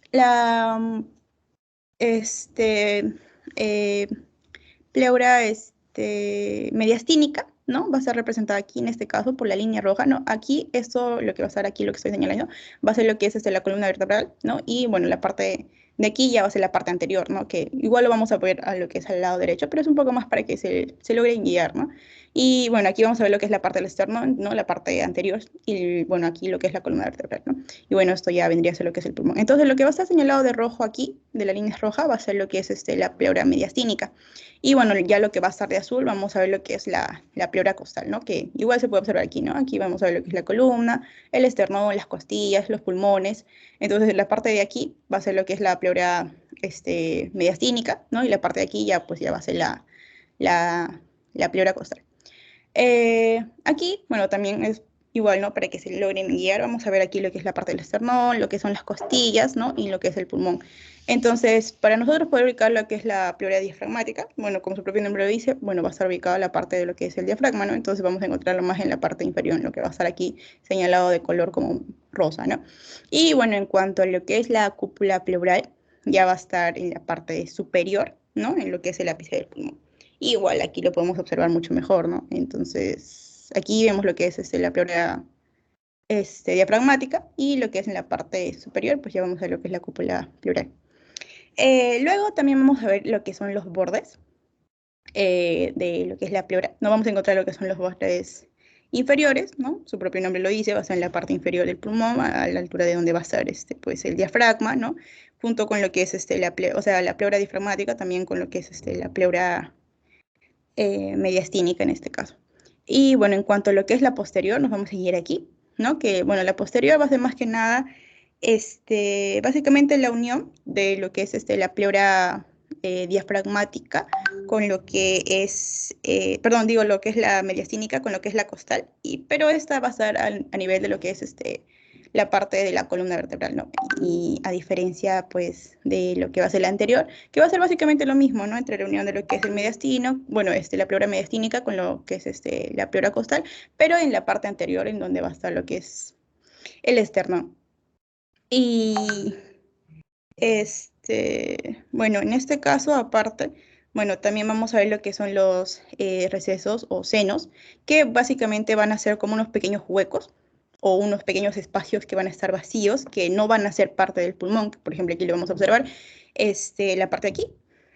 pleura mediastínica, ¿no? Va a ser representada aquí en este caso por la línea roja, ¿no? Aquí esto, lo que va a estar aquí, lo que estoy señalando, va a ser lo que es la columna vertebral, ¿no? Y bueno, la parte de aquí ya va a ser la parte anterior, ¿no? Que igual lo vamos a ver a lo que es al lado derecho, pero es un poco más para que se logren guiar, ¿no? Y bueno, aquí vamos a ver lo que es la parte del esternón, ¿no? La parte anterior, y bueno, aquí lo que es la columna vertebral, ¿no? Y bueno, esto ya vendría a ser lo que es el pulmón. Entonces, lo que va a estar señalado de rojo aquí, de la línea roja, va a ser lo que es la pleura mediastínica. Y bueno, ya lo que va a estar de azul, vamos a ver lo que es la pleura costal, ¿no? Que igual se puede observar aquí, ¿no? Aquí vamos a ver lo que es la columna, el esternón, las costillas, los pulmones. Entonces, la parte de aquí va a ser lo que es la pleura mediastínica, ¿no? Y la parte de aquí ya, pues, ya va a ser la pleura costal. Aquí, bueno, también es igual, ¿no? Para que se logren guiar, vamos a ver aquí lo que es la parte del esternón, lo que son las costillas, ¿no? Y lo que es el pulmón. Entonces, para nosotros poder ubicar lo que es la pleura diafragmática, bueno, como su propio nombre lo dice, bueno, va a estar ubicada la parte de lo que es el diafragma, ¿no? Entonces vamos a encontrarlo más en la parte inferior, en lo que va a estar aquí señalado de color como rosa, ¿no? Y bueno, en cuanto a lo que es la cúpula pleural, ya va a estar en la parte superior, ¿no? En lo que es el ápice del pulmón. Igual aquí lo podemos observar mucho mejor, ¿no? Entonces, aquí vemos lo que es la pleura diafragmática y lo que es en la parte superior, pues ya vamos a ver lo que es la cúpula pleural. Luego también vamos a ver lo que son los bordes de lo que es la pleura. No vamos a encontrar lo que son los bordes inferiores, ¿no? Su propio nombre lo dice, va a ser en la parte inferior del pulmón, a la altura de donde va a estar pues, el diafragma, ¿no? Junto con lo que es la pleura diafragmática, también con lo que es la pleura mediastínica en este caso. Y bueno, en cuanto a lo que es la posterior, nos vamos a seguir aquí, ¿no? Que bueno, la posterior va a ser más que nada, básicamente la unión de lo que es la pleura diafragmática con lo que es, perdón, digo lo que es la mediastínica con lo que es la costal, pero esta va a estar a nivel de lo que es la parte de la columna vertebral, ¿no? Y a diferencia, pues, de lo que va a ser la anterior, que va a ser básicamente lo mismo, ¿no? Entre la unión de lo que es el mediastino, bueno, la pleura mediastínica con lo que es la pleura costal, pero en la parte anterior, en donde va a estar lo que es el esternón. Y, bueno, en este caso, aparte, bueno, también vamos a ver lo que son los recesos o senos, que básicamente van a ser como unos pequeños huecos o unos pequeños espacios que van a estar vacíos, que no van a ser parte del pulmón. Por ejemplo, aquí lo vamos a observar, la parte de aquí,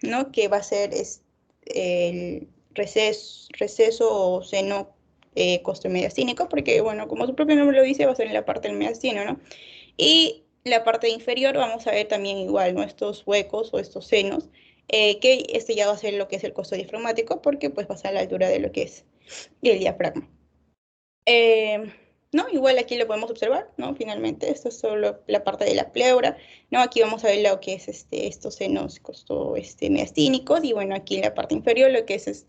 ¿no? Que va a ser el receso o seno costo-mediastínico, porque, bueno, como su propio nombre lo dice, va a ser en la parte del mediastino, ¿no? Y la parte inferior vamos a ver también igual, ¿no? Estos huecos o estos senos, que ya va a ser lo que es el costo diafragmático, porque pues va a ser a la altura de lo que es el diafragma. ¿No? Igual aquí lo podemos observar, ¿no? Finalmente, esto es solo la parte de la pleura, ¿no? Aquí vamos a ver lo que es estos senos mediastínicos, y bueno, aquí en la parte inferior lo que es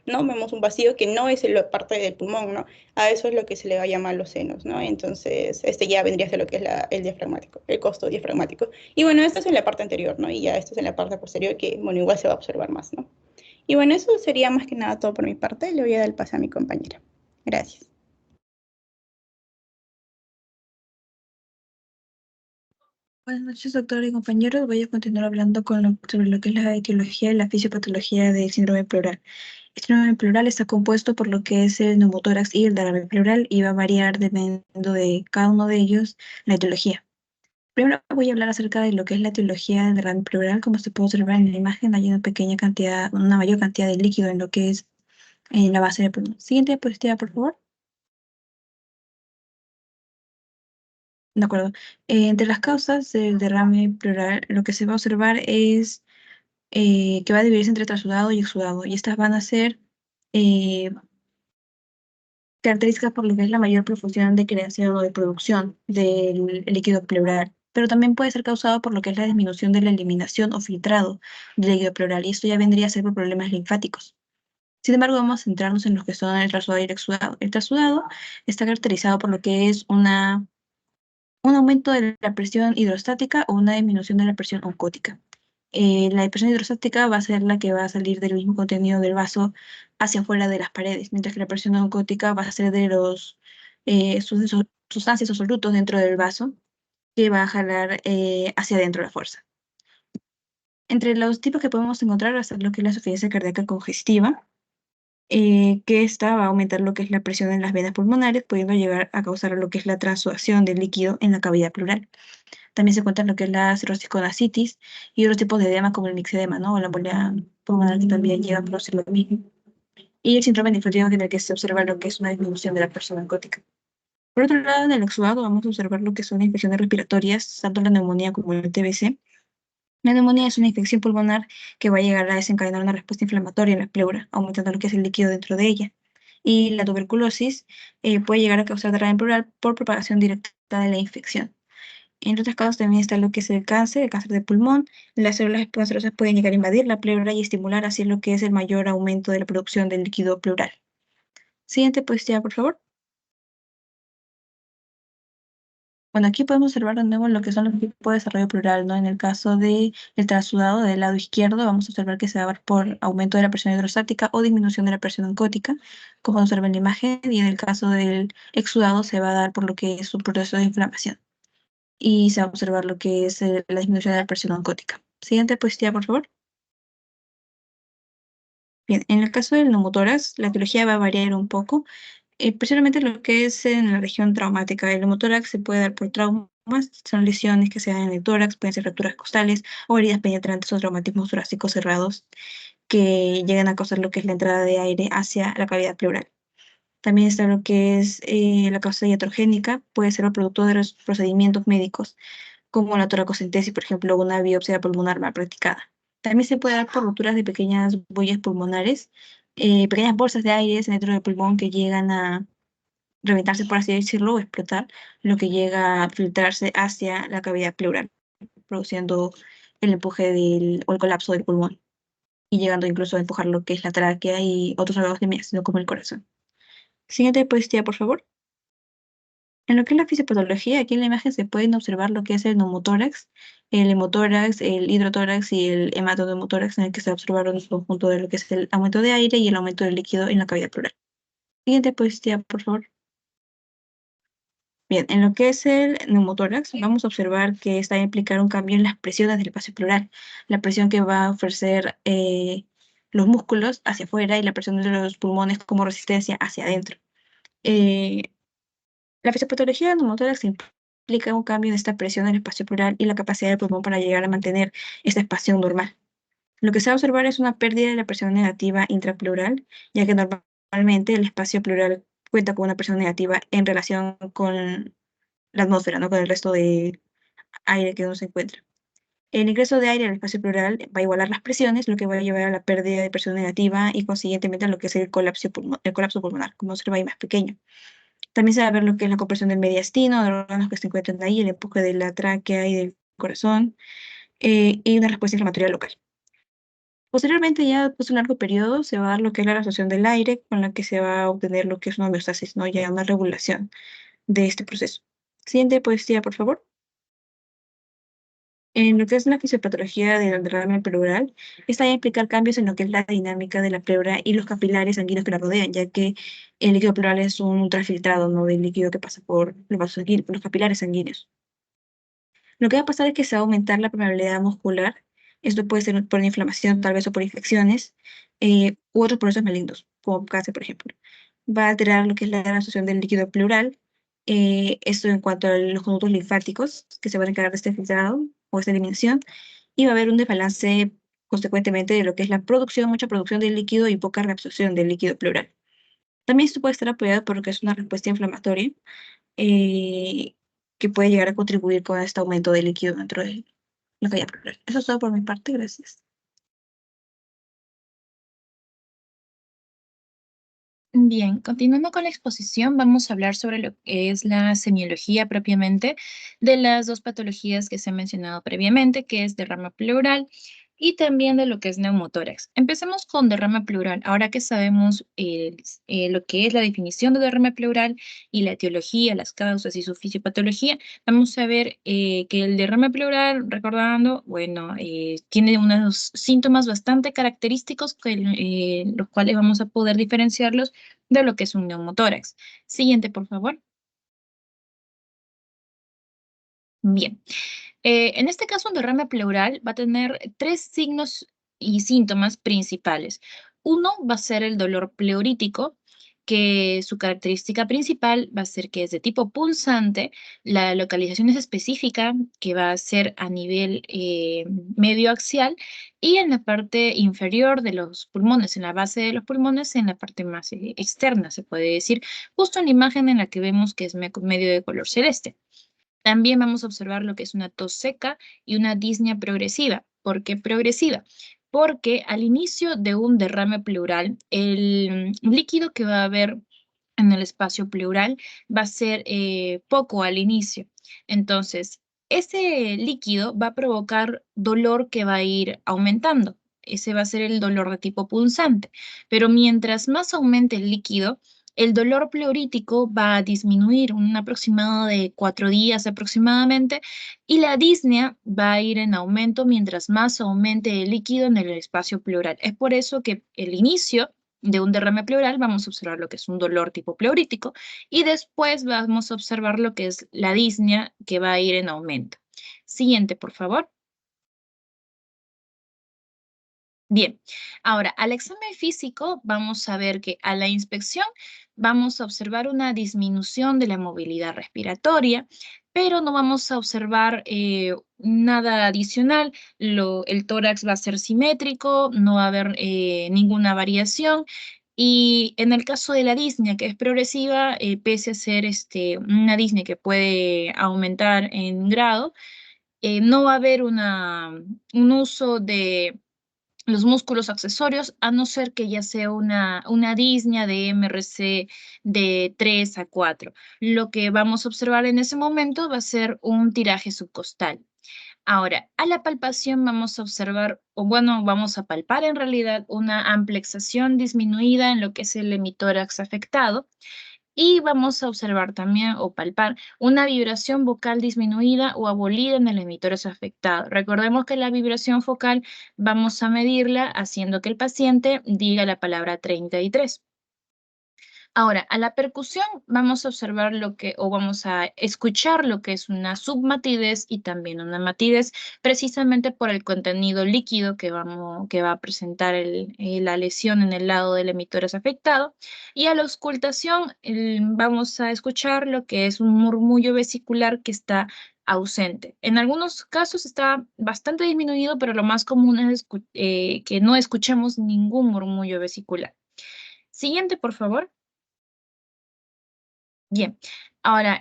¿no? Vemos un vacío que no es la parte del pulmón, ¿no? A eso es lo que se le va a llamar los senos, ¿no? Entonces, ya vendría a ser lo que es el diafragmático, el costo diafragmático. Y bueno, esto es en la parte anterior, ¿no? Y ya esto es en la parte posterior que, bueno, igual se va a observar más, ¿no? Y bueno, eso sería más que nada todo por mi parte. Le voy a dar el pase a mi compañera. Gracias. Buenas noches, doctor y compañeros. Voy a continuar hablando sobre lo que es la etiología y la fisiopatología del síndrome pleural. El síndrome pleural está compuesto por lo que es el neumotórax y el derrame pleural y va a variar dependiendo de cada uno de ellos la etiología. Primero voy a hablar acerca de lo que es la etiología del derrame pleural. Como se puede observar en la imagen, hay una mayor cantidad de líquido en lo que es la base del pulmón. Siguiente diapositiva, por favor. De acuerdo. Entre las causas del derrame pleural, lo que se va a observar es que va a dividirse entre trasudado y exudado, y estas van a ser características por lo que es la mayor profusión de creación o de producción del líquido pleural, pero también puede ser causado por lo que es la disminución de la eliminación o filtrado del líquido pleural, y esto ya vendría a ser por problemas linfáticos. Sin embargo, vamos a centrarnos en los que son el trasudado y el exudado. El trasudado está caracterizado por lo que es un aumento de la presión hidrostática o una disminución de la presión oncótica. La presión hidrostática va a ser la que va a salir del mismo contenido del vaso hacia afuera de las paredes, mientras que la presión oncótica va a ser de los sustancias o solutos dentro del vaso que va a jalar hacia adentro la fuerza. Entre los tipos que podemos encontrar va a ser lo que es la insuficiencia cardíaca congestiva, que esta va a aumentar lo que es la presión en las venas pulmonares, pudiendo llegar a causar lo que es la transudación del líquido en la cavidad pleural. También se encuentra lo que es la cirrosis con ascitis y otros tipos de edema como el mixedema, ¿no? O la embolia pulmonar, que también llega a producir lo mismo. Y el síndrome nefrotídico, en el que se observa lo que es una disminución de la presión oncótica. Por otro lado, en el exudado vamos a observar lo que son infecciones respiratorias, tanto la neumonía como el TBC. La neumonía es una infección pulmonar que va a llegar a desencadenar una respuesta inflamatoria en la pleura, aumentando lo que es el líquido dentro de ella. Y la tuberculosis puede llegar a causar derrame pleural por propagación directa de la infección. Entre otros casos también está lo que es el cáncer de pulmón. Las células cancerosas pueden llegar a invadir la pleura y estimular así lo que es el mayor aumento de la producción del líquido pleural. Siguiente diapositiva, por favor. Bueno, aquí podemos observar de nuevo lo que son los tipos de desarrollo pleural, ¿no? En el caso del trasudado del lado izquierdo, vamos a observar que se va a dar por aumento de la presión hidrostática o disminución de la presión oncótica, como se observa en la imagen, y en el caso del exudado se va a dar por lo que es un proceso de inflamación. Y se va a observar lo que es la disminución de la presión oncótica. Siguiente diapositiva, por favor. Bien, en el caso del neumotórax, la etiología va a variar un poco. Principalmente lo que es en la región traumática. El neumotórax se puede dar por traumas, son lesiones que se dan en el tórax, pueden ser fracturas costales o heridas penetrantes o traumatismos torácicos cerrados que llegan a causar lo que es la entrada de aire hacia la cavidad pleural. También está lo que es la causa iatrogénica, puede ser el producto de los procedimientos médicos, como la toracocentesis, por ejemplo, una biopsia pulmonar mal practicada. También se puede dar por rupturas de pequeñas bullas pulmonares, pequeñas bolsas de aire dentro del pulmón que llegan a reventarse, por así decirlo, o explotar, lo que llega a filtrarse hacia la cavidad pleural, produciendo el empuje o el colapso del pulmón, y llegando incluso a empujar lo que es la tráquea y otros órganos de mioceno, como el corazón. Siguiente diapositiva, por favor. En lo que es la fisiopatología, aquí en la imagen se pueden observar lo que es el neumotórax, el hemotórax, el hidrotórax y el hematoneumotórax, en el que se observaron el conjunto de lo que es el aumento de aire y el aumento del líquido en la cavidad pleural. Siguiente diapositiva, por favor. Bien, en lo que es el neumotórax, vamos a observar que está a implicar un cambio en las presiones del espacio pleural, la presión que va a ofrecer los músculos hacia afuera y la presión de los pulmones como resistencia hacia adentro. La fisiopatología del neumotórax implica un cambio en esta presión del espacio pleural y la capacidad del pulmón para llegar a mantener esta espación normal. Lo que se va a observar es una pérdida de la presión negativa intrapleural, ya que normalmente el espacio pleural cuenta con una presión negativa en relación con la atmósfera, ¿no? Con el resto de aire que uno se encuentra. El ingreso de aire al espacio pleural va a igualar las presiones, lo que va a llevar a la pérdida de presión negativa y consiguientemente a lo que es el colapso pulmonar, como se va a ir más pequeño. También se va a ver lo que es la compresión del mediastino, de los órganos que se encuentran ahí, el empuje de la tráquea y del corazón, y una respuesta inflamatoria local. Posteriormente, ya después de un largo periodo, se va a dar lo que es la absorción del aire, con la que se va a obtener lo que es una homeostasis, ¿no? Ya una regulación de este proceso. Siguiente diapositiva, por favor. En lo que es la fisiopatología del derrame pleural, esta va a implicar cambios en lo que es la dinámica de la pleura y los capilares sanguíneos que la rodean, ya que el líquido pleural es un ultrafiltrado, ¿no? Del líquido que pasa por los vasos sanguíneos, por los capilares sanguíneos. Lo que va a pasar es que se va a aumentar la permeabilidad muscular. Esto puede ser por una inflamación, tal vez, o por infecciones, u otros procesos malignos, como cáncer, por ejemplo. Va a alterar lo que es la absorción del líquido pleural. Esto en cuanto a los conductos linfáticos, que se van a encargar de este filtrado o esta eliminación, y va a haber un desbalance consecuentemente de lo que es la producción, mucha producción del líquido y poca reabsorción del líquido pleural. También esto puede estar apoyado por lo que es una respuesta inflamatoria, que puede llegar a contribuir con este aumento de líquido dentro de la cavidad pleural. Eso es todo por mi parte, gracias. Bien, continuando con la exposición, vamos a hablar sobre lo que es la semiología propiamente de las dos patologías que se han mencionado previamente, que es derrame pleural y también de lo que es neumotórax. Empecemos con derrame pleural. Ahora que sabemos lo que es la definición de derrame pleural y la etiología, las causas y su fisiopatología, vamos a ver que el derrame pleural, recordando, bueno, tiene unos síntomas bastante característicos, los cuales vamos a poder diferenciarlos de lo que es un neumotórax. Siguiente, por favor. Bien. En este caso, un derrame pleural va a tener 3 signos y síntomas principales. Uno va a ser el dolor pleurítico, que su característica principal va a ser que es de tipo punzante, la localización es específica, que va a ser a nivel medio axial y en la parte inferior de los pulmones, en la base de los pulmones, en la parte más externa, se puede decir, justo en la imagen en la que vemos que es medio de color celeste. También vamos a observar lo que es una tos seca y una disnea progresiva. ¿Por qué progresiva? Porque al inicio de un derrame pleural, el líquido que va a haber en el espacio pleural va a ser poco al inicio. Entonces, ese líquido va a provocar dolor que va a ir aumentando. Ese va a ser el dolor de tipo punzante. Pero mientras más aumente el líquido, el dolor pleurítico va a disminuir un aproximado de 4 días aproximadamente y la disnea va a ir en aumento mientras más aumente el líquido en el espacio pleural. Es por eso que el inicio de un derrame pleural vamos a observar lo que es un dolor tipo pleurítico y después vamos a observar lo que es la disnea que va a ir en aumento. Siguiente, por favor. Bien, ahora al examen físico vamos a ver que a la inspección vamos a observar una disminución de la movilidad respiratoria, pero no vamos a observar nada adicional. El tórax va a ser simétrico, no va a haber ninguna variación. Y en el caso de la disnea, que es progresiva, pese a ser una disnea que puede aumentar en grado, no va a haber un uso de los músculos accesorios, a no ser que ya sea una disnea de MRC de 3 a 4. Lo que vamos a observar en ese momento va a ser un tiraje subcostal. Ahora, a la palpación vamos a observar, o bueno, vamos a palpar en realidad una amplexación disminuida en lo que es el hemitórax afectado. Y vamos a observar también o palpar una vibración vocal disminuida o abolida en el emitórax afectado. Recordemos que la vibración focal vamos a medirla haciendo que el paciente diga la palabra 33. Ahora, a la percusión vamos a observar o vamos a escuchar lo que es una submatidez y también una matidez, precisamente por el contenido líquido que va a presentar la lesión en el lado del emitórax afectado. Y a la auscultación vamos a escuchar lo que es un murmullo vesicular que está ausente. En algunos casos está bastante disminuido, pero lo más común es que no escuchemos ningún murmullo vesicular. Siguiente, por favor. Bien, ahora,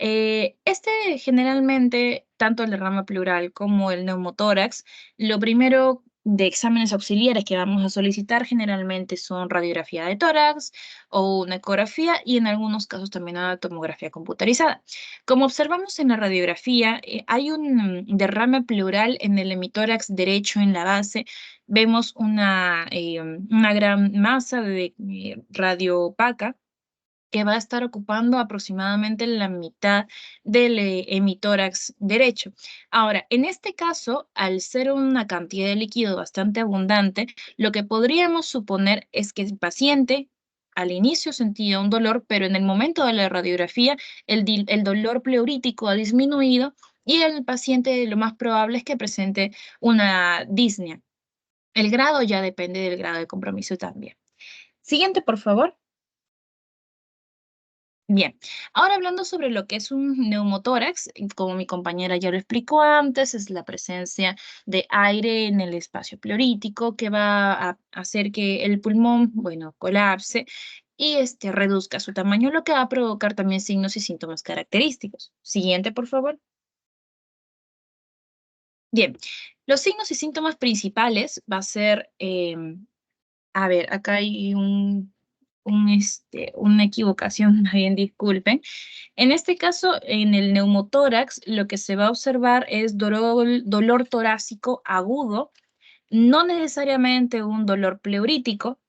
generalmente, tanto el derrame pleural como el neumotórax, lo primero de exámenes auxiliares que vamos a solicitar generalmente son radiografía de tórax o una ecografía y en algunos casos también una tomografía computarizada. Como observamos en la radiografía, hay un derrame pleural en el hemitórax derecho en la base. Vemos una gran masa de radio opaca que va a estar ocupando aproximadamente la mitad del hemitórax derecho. Ahora, en este caso, al ser una cantidad de líquido bastante abundante, lo que podríamos suponer es que el paciente al inicio sentía un dolor, pero en el momento de la radiografía el dolor pleurítico ha disminuido y el paciente lo más probable es que presente una disnea. El grado ya depende del grado de compromiso también. Siguiente, por favor. Bien, ahora hablando sobre lo que es un neumotórax, como mi compañera ya lo explicó antes, es la presencia de aire en el espacio pleurítico que va a hacer que el pulmón, bueno, colapse y reduzca su tamaño, lo que va a provocar también signos y síntomas característicos. Siguiente, por favor. Bien, los signos y síntomas principales va a ser, a ver, acá hay una equivocación, más bien disculpen. En este caso, en el neumotórax, lo que se va a observar es dolor torácico agudo, no necesariamente un dolor pleurítico.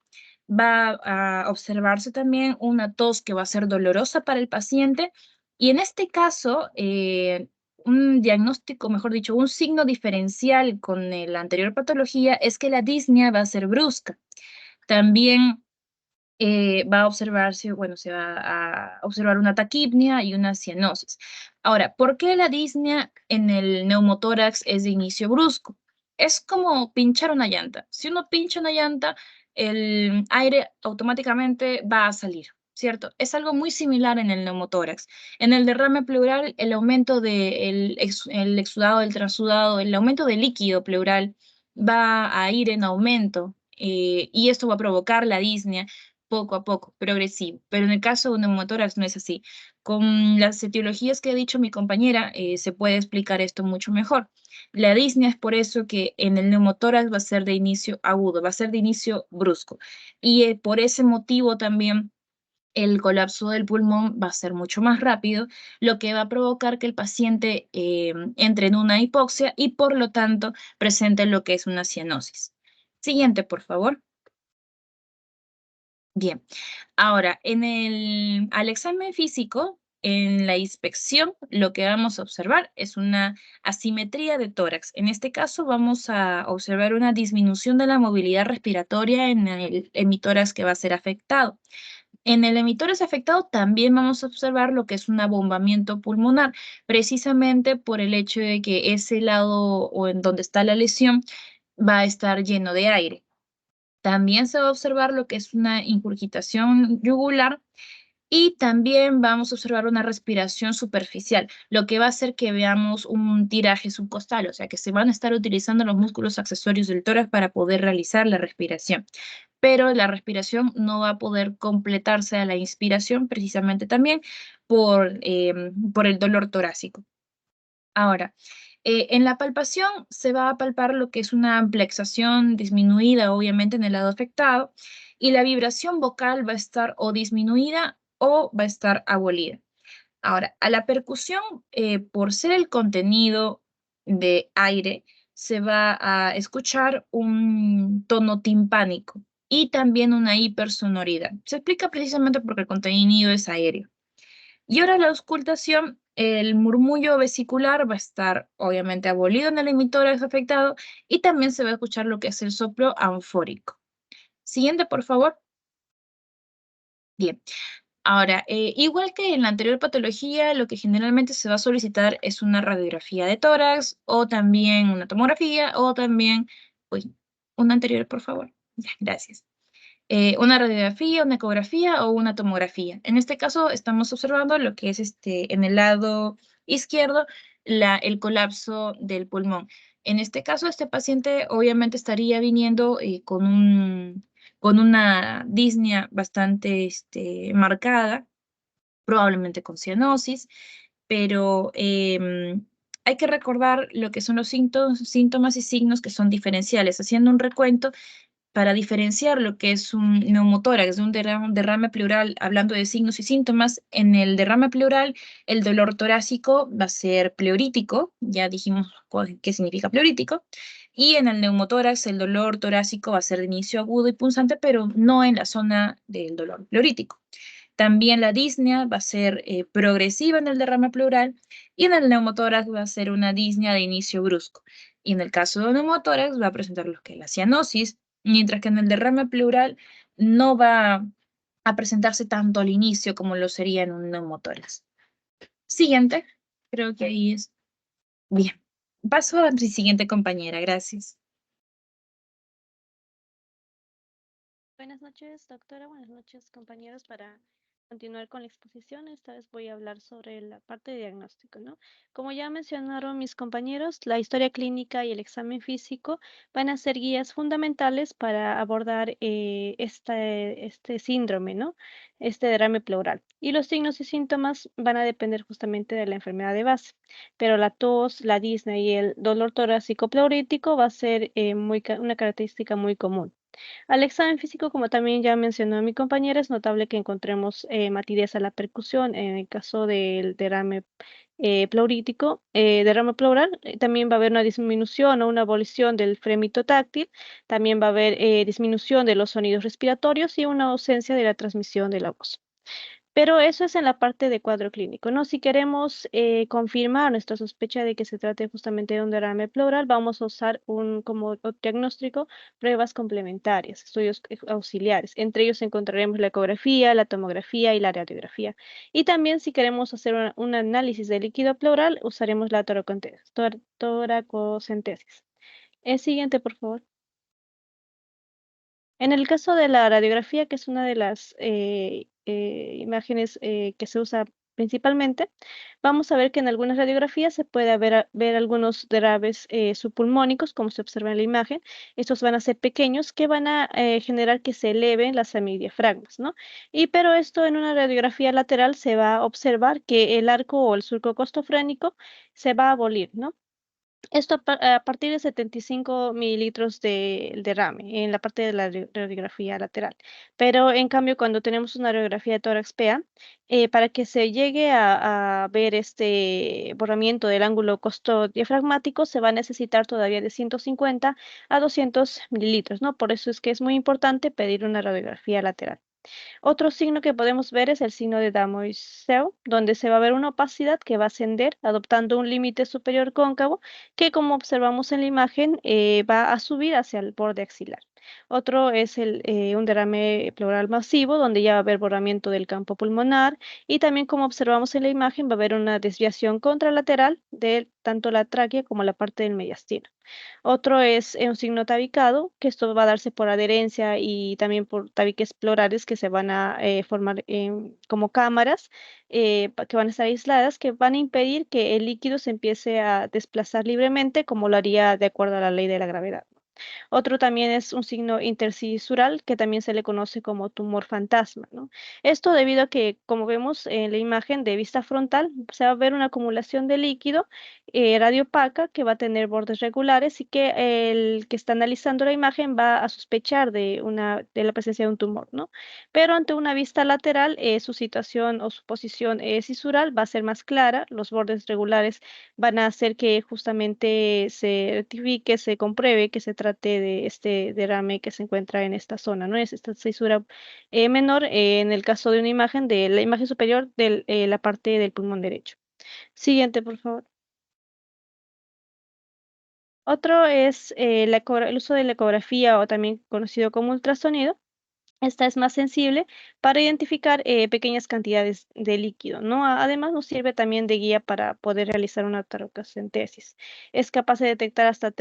Va a observarse también una tos que va a ser dolorosa para el paciente y en este caso, un diagnóstico, mejor dicho, un signo diferencial con la anterior patología es que la disnea va a ser brusca. También va a observarse, bueno, se va a observar una taquipnia y una cianosis. Ahora, ¿por qué la disnea en el neumotórax es de inicio brusco? Es como pinchar una llanta. Si uno pincha una llanta, el aire automáticamente va a salir, ¿cierto? Es algo muy similar en el neumotórax. En el derrame pleural, el aumento del el exudado, el transudado, el aumento del líquido pleural va a ir en aumento y esto va a provocar la disnea poco a poco, progresivo. Pero en el caso de un neumotórax no es así. Con las etiologías que ha dicho mi compañera, se puede explicar esto mucho mejor. La disnea es por eso que en el neumotórax va a ser de inicio agudo, va a ser de inicio brusco. Y por ese motivo también el colapso del pulmón va a ser mucho más rápido, lo que va a provocar que el paciente entre en una hipoxia y por lo tanto presente lo que es una cianosis. Siguiente, por favor. Bien, ahora al examen físico, en la inspección, lo que vamos a observar es una asimetría de tórax. En este caso, vamos a observar una disminución de la movilidad respiratoria en el hemitórax que va a ser afectado. En el hemitórax afectado también vamos a observar lo que es un abombamiento pulmonar, precisamente por el hecho de que ese lado o en donde está la lesión va a estar lleno de aire. También se va a observar lo que es una ingurgitación yugular y también vamos a observar una respiración superficial, lo que va a hacer que veamos un tiraje subcostal, o sea que se van a estar utilizando los músculos accesorios del tórax para poder realizar la respiración. Pero la respiración no va a poder completarse a la inspiración precisamente también por el dolor torácico. Ahora, en la palpación se va a palpar lo que es una amplexación disminuida, obviamente, en el lado afectado, y la vibración vocal va a estar o disminuida o va a estar abolida. Ahora, a la percusión, por ser el contenido de aire, se va a escuchar un tono timpánico y también una hipersonoridad. Se explica precisamente porque el contenido es aéreo. Y ahora la auscultación, el murmullo vesicular va a estar obviamente abolido en el emitórax afectado y también se va a escuchar lo que es el soplo anfórico. Siguiente, por favor. Bien. Ahora, igual que en la anterior patología, lo que generalmente se va a solicitar es una radiografía de tórax o también una tomografía o también, pues, una anterior, por favor. Ya, gracias. Una radiografía, una ecografía o una tomografía. En este caso estamos observando lo que es en el lado izquierdo el colapso del pulmón. En este caso, este paciente obviamente estaría viniendo con una disnea bastante marcada, probablemente con cianosis, pero hay que recordar lo que son los síntomas y signos que son diferenciales. Haciendo un recuento, para diferenciar lo que es un neumotórax de un derrame pleural, hablando de signos y síntomas, en el derrame pleural el dolor torácico va a ser pleurítico, ya dijimos qué significa pleurítico, y en el neumotórax el dolor torácico va a ser de inicio agudo y punzante, pero no en la zona del dolor pleurítico. También la disnea va a ser progresiva en el derrame pleural y en el neumotórax va a ser una disnea de inicio brusco. Y en el caso del neumotórax va a presentar lo que es la cianosis, mientras que en el derrame pleural no va a presentarse tanto al inicio como lo sería en un neumotórax. Siguiente, creo que ahí es. Bien, paso a mi siguiente compañera, gracias. Buenas noches, doctora. Buenas noches, compañeros. Para continuar con la exposición, esta vez voy a hablar sobre la parte de diagnóstico, ¿no? Como ya mencionaron mis compañeros, la historia clínica y el examen físico van a ser guías fundamentales para abordar este síndrome, ¿no? Este derrame pleural. Y los signos y síntomas van a depender justamente de la enfermedad de base. Pero la tos, la disnea y el dolor torácico pleurítico va a ser una característica muy común. Al examen físico, como también ya mencionó mi compañera, es notable que encontremos matidez a la percusión. En el caso del derrame derrame pleural, también va a haber una disminución o una abolición del frémito táctil, también va a haber disminución de los sonidos respiratorios y una ausencia de la transmisión de la voz. Pero eso es en la parte de cuadro clínico, ¿no? Si queremos confirmar nuestra sospecha de que se trate justamente de un derrame pleural, vamos a usar como diagnóstico pruebas complementarias, estudios auxiliares. Entre ellos encontraremos la ecografía, la tomografía y la radiografía. Y también si queremos hacer un análisis de líquido pleural, usaremos la toracocentesis. El siguiente, por favor. En el caso de la radiografía, que es una de las imágenes que se usa principalmente, vamos a ver que en algunas radiografías se puede ver algunos derrames subpulmónicos, como se observa en la imagen. Estos van a ser pequeños que van a generar que se eleven las semidiafragmas, ¿no? Pero esto en una radiografía lateral se va a observar que el arco o el surco costofrénico se va a abolir, ¿no? Esto a partir de 75 mililitros de derrame en la parte de la radiografía lateral. Pero en cambio, cuando tenemos una radiografía de tórax PA, para que se llegue a ver este borramiento del ángulo costodiafragmático, se va a necesitar todavía de 150 a 200 mililitros, ¿no? Por eso es que es muy importante pedir una radiografía lateral. Otro signo que podemos ver es el signo de Damoiseau, donde se va a ver una opacidad que va a ascender adoptando un límite superior cóncavo que, como observamos en la imagen, va a subir hacia el borde axilar. Otro es un derrame pleural masivo, donde ya va a haber borramiento del campo pulmonar y también, como observamos en la imagen, va a haber una desviación contralateral de tanto la tráquea como la parte del mediastino. Otro es un signo tabicado, que esto va a darse por adherencia y también por tabiques pleurales que se van a formar como cámaras que van a estar aisladas, que van a impedir que el líquido se empiece a desplazar libremente como lo haría de acuerdo a la ley de la gravedad. Otro también es un signo intercisural que también se le conoce como tumor fantasma, ¿no? Esto debido a que, como vemos en la imagen de vista frontal, se va a ver una acumulación de líquido radiopaca que va a tener bordes regulares y que el que está analizando la imagen va a sospechar de la presencia de un tumor, ¿no? Pero ante una vista lateral, su situación o su posición cisural va a ser más clara, los bordes regulares van a hacer que justamente se rectifique, se compruebe que se trate de este derrame que se encuentra en esta zona, ¿no? Es esta cisura menor en el caso de una imagen de la imagen superior de la parte del pulmón derecho. Siguiente, por favor. Otro es el uso de la ecografía o también conocido como ultrasonido. Esta es más sensible para identificar pequeñas cantidades de líquido, ¿no? Además, nos sirve también de guía para poder realizar una toracocentesis. Es capaz de detectar hasta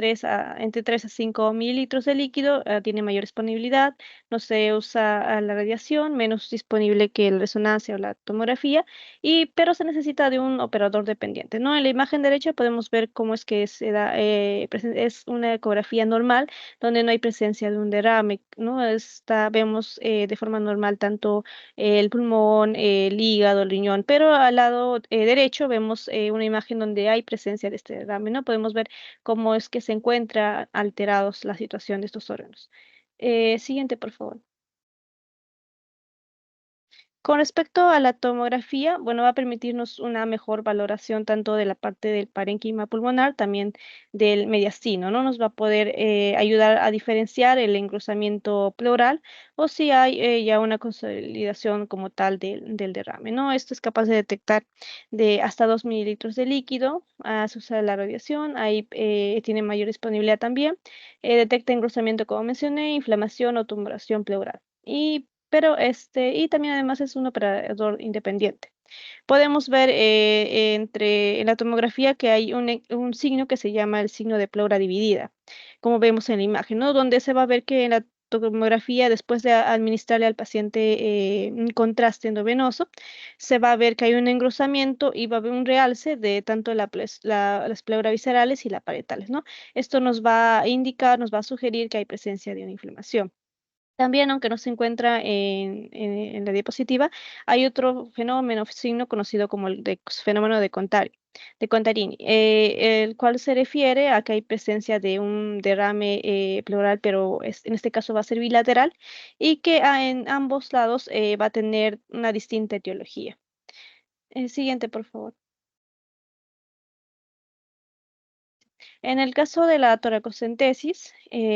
entre 3 a 5 mililitros de líquido, tiene mayor disponibilidad, no se usa la radiación, menos disponible que la resonancia o la tomografía, pero se necesita de un operador dependiente, ¿no? En la imagen derecha podemos ver cómo es que se da, es una ecografía normal, donde no hay presencia de un derrame, ¿no? Vemos de forma normal tanto el pulmón, el hígado, el riñón, pero al lado derecho vemos una imagen donde hay presencia de este derrame, ¿no? Podemos ver cómo es que se encuentra alterados la situación de estos órganos. Siguiente, por favor. Con respecto a la tomografía, bueno, va a permitirnos una mejor valoración tanto de la parte del parénquima pulmonar, también del mediastino, ¿no? Nos va a poder ayudar a diferenciar el engrosamiento pleural o si hay ya una consolidación como tal del derrame, ¿no? Esto es capaz de detectar de hasta 2 mililitros de líquido, se usa la radiación, ahí tiene mayor disponibilidad también, detecta engrosamiento, como mencioné, inflamación o tumoración pleural. Y también además es un operador independiente. Podemos ver en la tomografía que hay un signo que se llama el signo de pleura dividida, como vemos en la imagen, ¿no? Donde se va a ver que en la tomografía, después de administrarle al paciente un contraste endovenoso, se va a ver que hay un engrosamiento y va a haber un realce de tanto las pleuras viscerales y las parietales, ¿no? Esto nos va a indicar, nos va a sugerir que hay presencia de una inflamación. También, aunque no se encuentra en la diapositiva, hay otro fenómeno, signo conocido como fenómeno de Contarini, el cual se refiere a que hay presencia de un derrame pleural, pero en este caso va a ser bilateral, y que en ambos lados va a tener una distinta etiología. Siguiente, por favor. En el caso de la toracocentesis,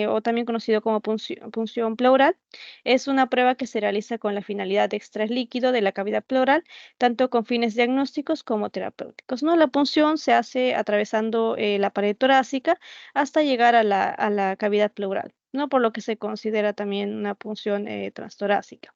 o también conocido como punción pleural, es una prueba que se realiza con la finalidad de extraer líquido de la cavidad pleural, tanto con fines diagnósticos como terapéuticos, ¿no? La punción se hace atravesando la pared torácica hasta llegar a la cavidad pleural, ¿no? Por lo que se considera también una punción transtorácica.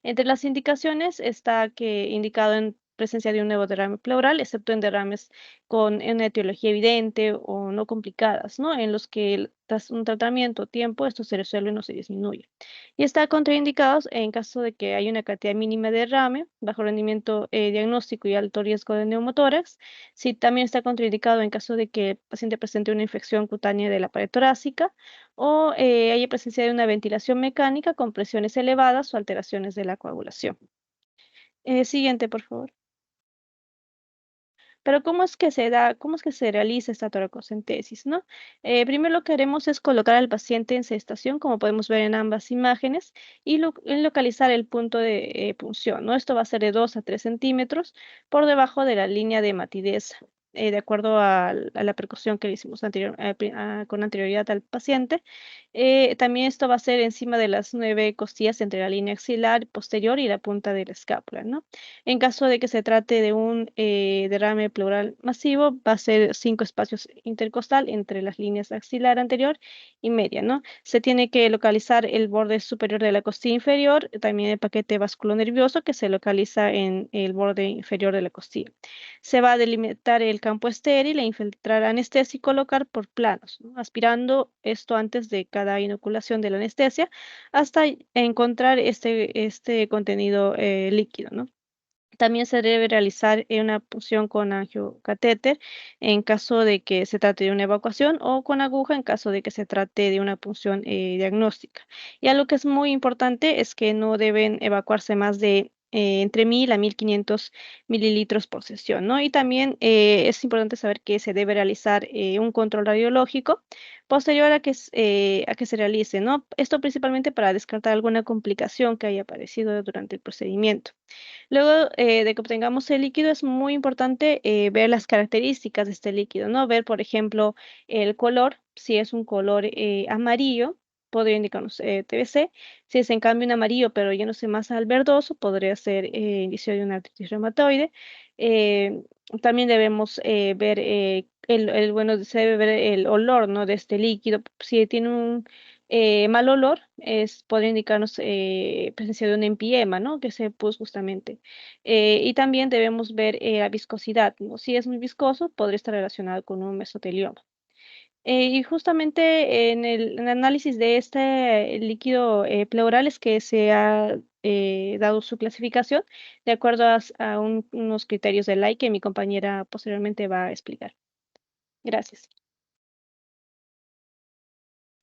Entre las indicaciones está que indicado en presencia de un nuevo derrame pleural, excepto en derrames con una etiología evidente o no complicadas, ¿no? En los que tras un tratamiento o tiempo esto se resuelve y no se disminuye. Y está contraindicados en caso de que haya una cantidad mínima de derrame, bajo rendimiento diagnóstico y alto riesgo de neumotórax. Sí, también está contraindicado en caso de que el paciente presente una infección cutánea de la pared torácica o haya presencia de una ventilación mecánica con presiones elevadas o alteraciones de la coagulación. Siguiente, por favor. Pero ¿cómo es que se da, cómo es que se realiza esta toracocentesis, no? Primero lo que haremos es colocar al paciente en sedestación, como podemos ver en ambas imágenes, y localizar el punto de punción, ¿no? Esto va a ser de 2 a 3 centímetros por debajo de la línea de matidez, de acuerdo a la percusión que le hicimos con anterioridad al paciente. También esto va a ser encima de las 9 costillas entre la línea axilar posterior y la punta de la escápula, ¿no? En caso de que se trate de un derrame pleural masivo, va a ser 5 espacios intercostal entre las líneas axilar anterior y media, ¿no? Se tiene que localizar el borde superior de la costilla inferior, también el paquete vasculonervioso que se localiza en el borde inferior de la costilla. Se va a delimitar el campo estéril e infiltrar anestesia y colocar por planos, ¿no? Aspirando esto antes de cada inoculación de la anestesia hasta encontrar este contenido líquido, ¿no? También se debe realizar una punción con angiocatéter en caso de que se trate de una evacuación o con aguja en caso de que se trate de una punción diagnóstica. Y algo que es muy importante es que no deben evacuarse más de entre 1000 a 1500 mililitros por sesión, ¿no? Y también es importante saber que se debe realizar un control radiológico posterior a que se realice, ¿no? Esto principalmente para descartar alguna complicación que haya aparecido durante el procedimiento. Luego de que obtengamos el líquido, es muy importante ver las características de este líquido, ¿no? Ver, por ejemplo, el color, si es un color amarillo, podría indicarnos TBC. Si es en cambio un amarillo, pero yéndose más al verdoso, podría ser indicio de una artritis reumatoide. Eh, También debemos ver bueno, se debe ver el olor, ¿no? De este líquido. Si tiene un mal olor podría indicarnos presencia de un empiema, ¿no? Que se pus justamente. Y también debemos ver la viscosidad, ¿no? Si es muy viscoso, podría estar relacionado con un mesotelioma. Y justamente en el análisis de este líquido pleural es que se ha dado su clasificación de acuerdo a unos criterios de Ley que mi compañera posteriormente va a explicar. Gracias.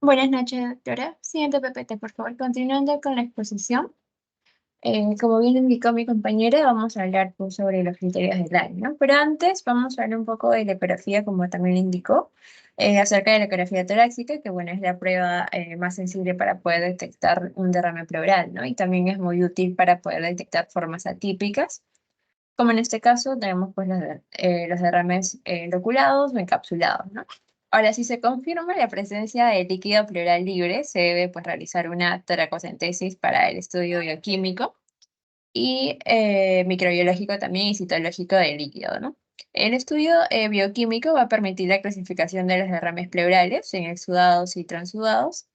Buenas noches, doctora. Siguiente PPT, por favor. Continuando con la exposición. Como bien indicó mi compañera, vamos a hablar pues, sobre los criterios del DAI, ¿no? Pero antes vamos a hablar un poco de la ecografía, como también indicó, acerca de la ecografía torácica, que bueno, es la prueba más sensible para poder detectar un derrame pleural, ¿no? Y también es muy útil para poder detectar formas atípicas, como en este caso tenemos pues los derrames loculados o encapsulados, ¿no? Ahora, si se confirma la presencia de líquido pleural libre, se debe pues realizar una toracocentesis para el estudio bioquímico y microbiológico también y citológico del líquido, ¿no? El estudio bioquímico va a permitir la clasificación de los derrames pleurales en exudados y transudados.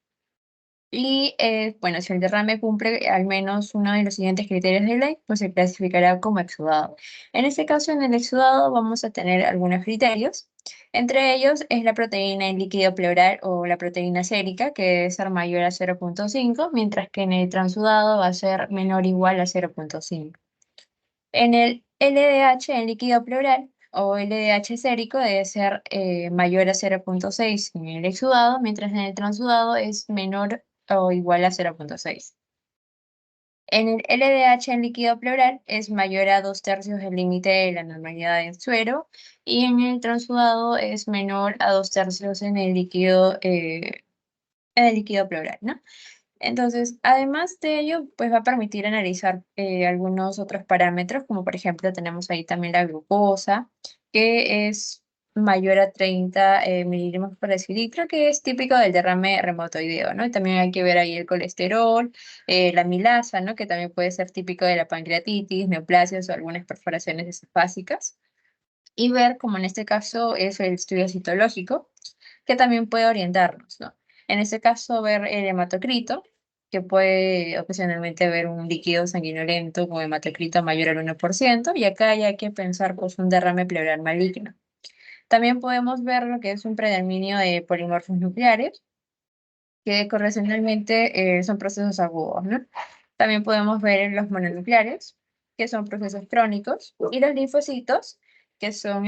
Y bueno, si el derrame cumple al menos uno de los siguientes criterios de ley, pues se clasificará como exudado. En este caso, en el exudado vamos a tener algunos criterios. Entre ellos es la proteína en líquido pleural o la proteína sérica, que debe ser mayor a 0.5, mientras que en el transudado va a ser menor o igual a 0.5. En el LDH en líquido pleural o LDH sérico debe ser mayor a 0.6 en el exudado, mientras en el transudado es menor o igual a 0.6. En el LDH en líquido pleural es mayor a 2/3 del límite de la normalidad en suero y en el transudado es menor a 2/3 en el líquido pleural, ¿no? Entonces, además de ello, pues va a permitir analizar algunos otros parámetros, como por ejemplo tenemos ahí también la glucosa, que es mayor a 30 miligramos por decilitro, que es típico del derrame reumatoideo, ¿no? Y también hay que ver ahí el colesterol, la amilasa, ¿no? Que también puede ser típico de la pancreatitis, neoplasias o algunas perforaciones esofásicas. Y ver, como en este caso es el estudio citológico, que también puede orientarnos, ¿no? En este caso, ver el hematocrito, que puede ocasionalmente ver un líquido sanguinolento con hematocrito mayor al 1%, y acá ya hay que pensar pues un derrame pleural maligno. También podemos ver lo que es un predominio de polimorfos nucleares, que correlacionalmente son procesos agudos, ¿no? También podemos ver los mononucleares, que son procesos crónicos, y los linfocitos, que son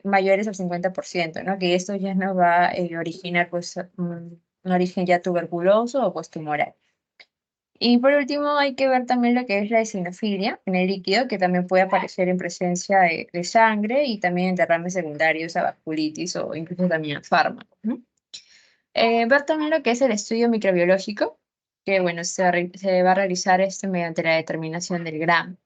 mayores al 50%, ¿no? Que esto ya nos va a originar pues, un origen ya tuberculoso o pues tumoral. Y por último hay que ver también lo que es la eosinofilia en el líquido, que también puede aparecer en presencia de sangre y también en derrames secundarios a vasculitis o incluso también a fármacos, ¿no? Ver también lo que es el estudio microbiológico, que bueno, se va a realizar mediante la determinación del gramo.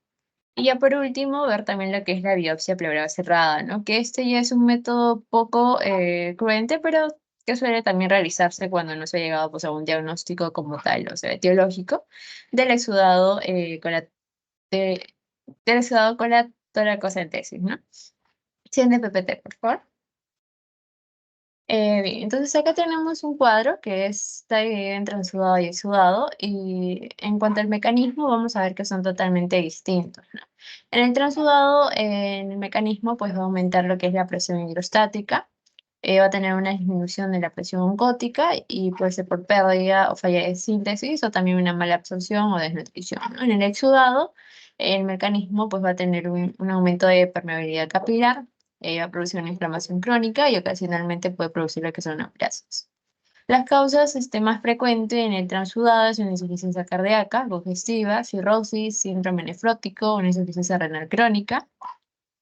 Y ya por último, ver también lo que es la biopsia pleural cerrada, ¿no? Que ya es un método poco cruente, pero que suele también realizarse cuando no se ha llegado pues, a un diagnóstico como tal, o sea, etiológico, del exudado, de- del exudado con la toracocentesis, ¿no? Siguiente PPT, por favor. Bien, entonces acá tenemos un cuadro que está dividido en transudado y exudado, y en cuanto al mecanismo vamos a ver que son totalmente distintos, ¿no? En el transudado, en el mecanismo pues va a aumentar lo que es la presión hidrostática, va a tener una disminución de la presión oncótica y puede ser por pérdida o falla de síntesis o también una mala absorción o desnutrición, ¿no? En el exudado, el mecanismo pues va a tener un aumento de permeabilidad capilar, va a producir una inflamación crónica y ocasionalmente puede producir lo que son neoplasias. Las causas más frecuentes en el transudado es una insuficiencia cardíaca, congestiva, cirrosis, síndrome nefrótico, una insuficiencia renal crónica,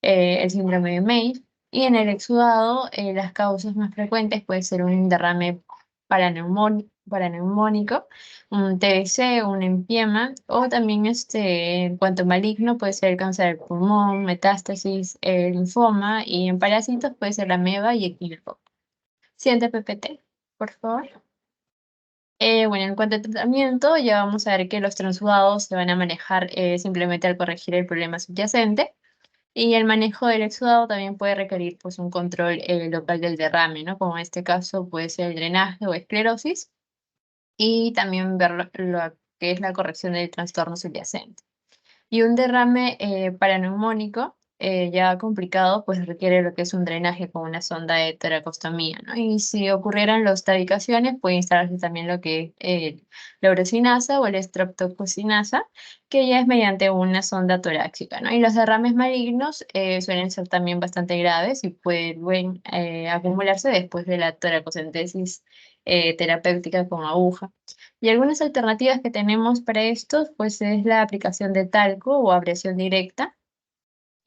el síndrome de May. Y en el exudado, las causas más frecuentes puede ser un derrame paraneumónico, un TBC, un empiema, o también en cuanto maligno puede ser el cáncer del pulmón, metástasis, el linfoma, y en parásitos puede ser la ameba y equinococo. Siguiente PPT, por favor. Bueno, en cuanto al tratamiento, ya vamos a ver que los transudados se van a manejar simplemente al corregir el problema subyacente. Y el manejo del exudado también puede requerir pues, un control local del derrame, ¿no? Como en este caso puede ser el drenaje o esclerosis, y también ver lo que es la corrección del trastorno subyacente. Y un derrame paraneumónico ya complicado, pues requiere lo que es un drenaje con una sonda de toracostomía, ¿no? Y si ocurrieran las tabicaciones, puede instalarse también lo que es la urosinasa o la streptococinasa, que ya es mediante una sonda torácica, ¿no? Y los derrames malignos suelen ser también bastante graves y pueden acumularse después de la toracocentesis terapéutica con aguja. Y algunas alternativas que tenemos para esto, pues es la aplicación de talco o abrasión directa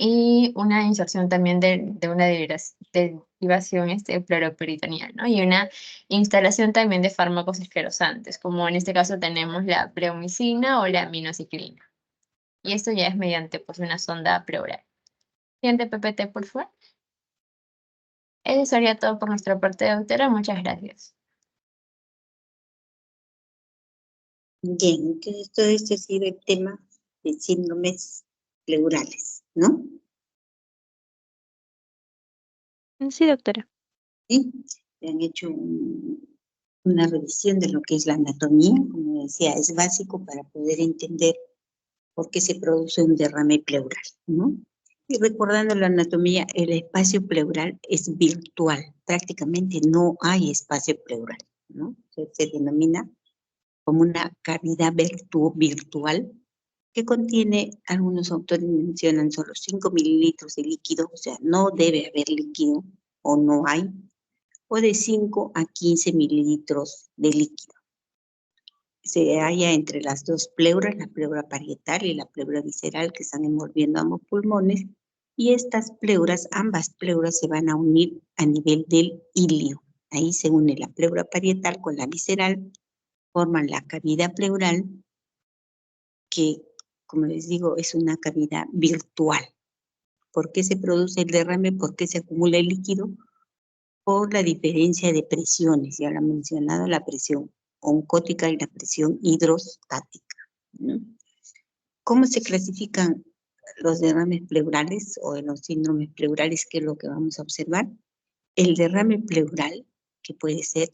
y una inserción también de una derivación pleuroperitoneal, ¿no? Y una instalación también de fármacos esclerosantes, como en este caso tenemos la bleomicina o la aminociclina. Y esto ya es mediante pues una sonda pleural. Siguiente PPT, por favor. Eso sería todo por nuestra parte, doctora. Muchas gracias. Bien, entonces todo esto ha sido el tema de síndromes pleurales, ¿no? Sí, doctora. Sí, han hecho una revisión de lo que es la anatomía, como decía, es básico para poder entender por qué se produce un derrame pleural, ¿no? Y recordando la anatomía, el espacio pleural es virtual, prácticamente no hay espacio pleural, ¿no? Se denomina como una cavidad virtual que contiene, algunos autores mencionan solo 5 mililitros de líquido, o sea, no debe haber líquido o no hay, o de 5 a 15 mililitros de líquido. Se halla entre las dos pleuras, la pleura parietal y la pleura visceral, que están envolviendo ambos pulmones, y estas pleuras, ambas pleuras se van a unir a nivel del ilio. Ahí se une la pleura parietal con la visceral, forman la cavidad pleural, que, como les digo, es una cavidad virtual. ¿Por qué se produce el derrame? ¿Por qué se acumula el líquido? Por la diferencia de presiones, ya lo he mencionado, la presión oncótica y la presión hidrostática, ¿no? ¿Cómo se clasifican los derrames pleurales o los síndromes pleurales? ¿Qué es lo que vamos a observar? El derrame pleural, que puede ser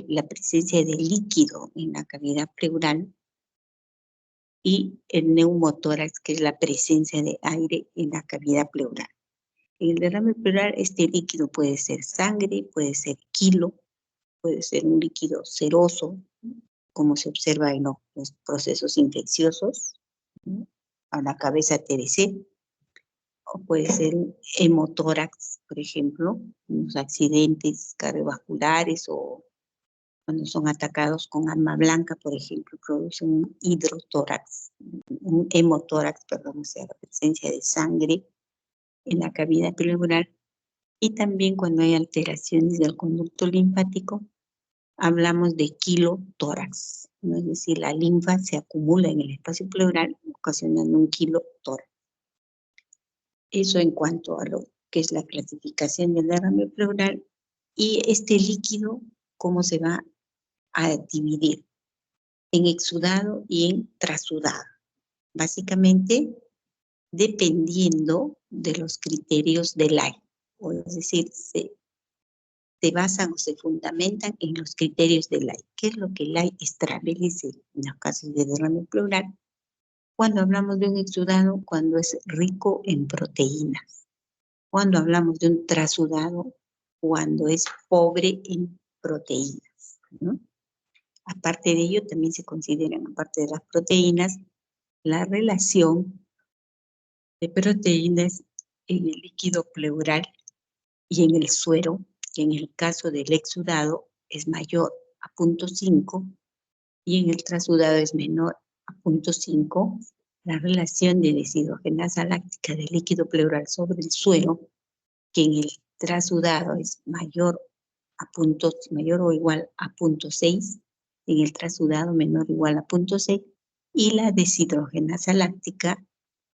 la presencia de líquido en la cavidad pleural, y el neumotórax, que es la presencia de aire en la cavidad pleural. En el derrame pleural, este líquido puede ser sangre, puede ser quilo, puede ser un líquido seroso, como se observa en los procesos infecciosos, ¿no? A la cabeza TBC, o puede ser un hemotórax, por ejemplo, en los accidentes cardiovasculares o cuando son atacados con arma blanca, por ejemplo, producen un hidrotórax, un hemotórax, perdón, o sea, la presencia de sangre en la cavidad pleural. Y también cuando hay alteraciones del conducto linfático, hablamos de quilotórax, ¿no? Es decir, la linfa se acumula en el espacio pleural, ocasionando un quilotórax. Eso en cuanto a lo que es la clasificación del derrame pleural. Y este líquido, ¿cómo se va a dividir? En exudado y en trasudado. Básicamente, dependiendo de los criterios del AI. O es decir, se basan o se fundamentan en los criterios del AI. ¿Qué es lo que el AI establece en los casos de derrame pleural? Cuando hablamos de un exudado, cuando es rico en proteínas. Cuando hablamos de un trasudado, cuando es pobre en proteínas, ¿no? Aparte de ello, también se consideran, aparte de las proteínas, la relación de proteínas en el líquido pleural y en el suero, que en el caso del exudado es mayor a 0.5 y en el trasudado es menor a 0.5, la relación de deshidrogenasa láctica del líquido pleural sobre el suero, que en el trasudado es mayor o igual a 0.6, en el trasudado menor o igual a 0.6, y la deshidrogenasa láctica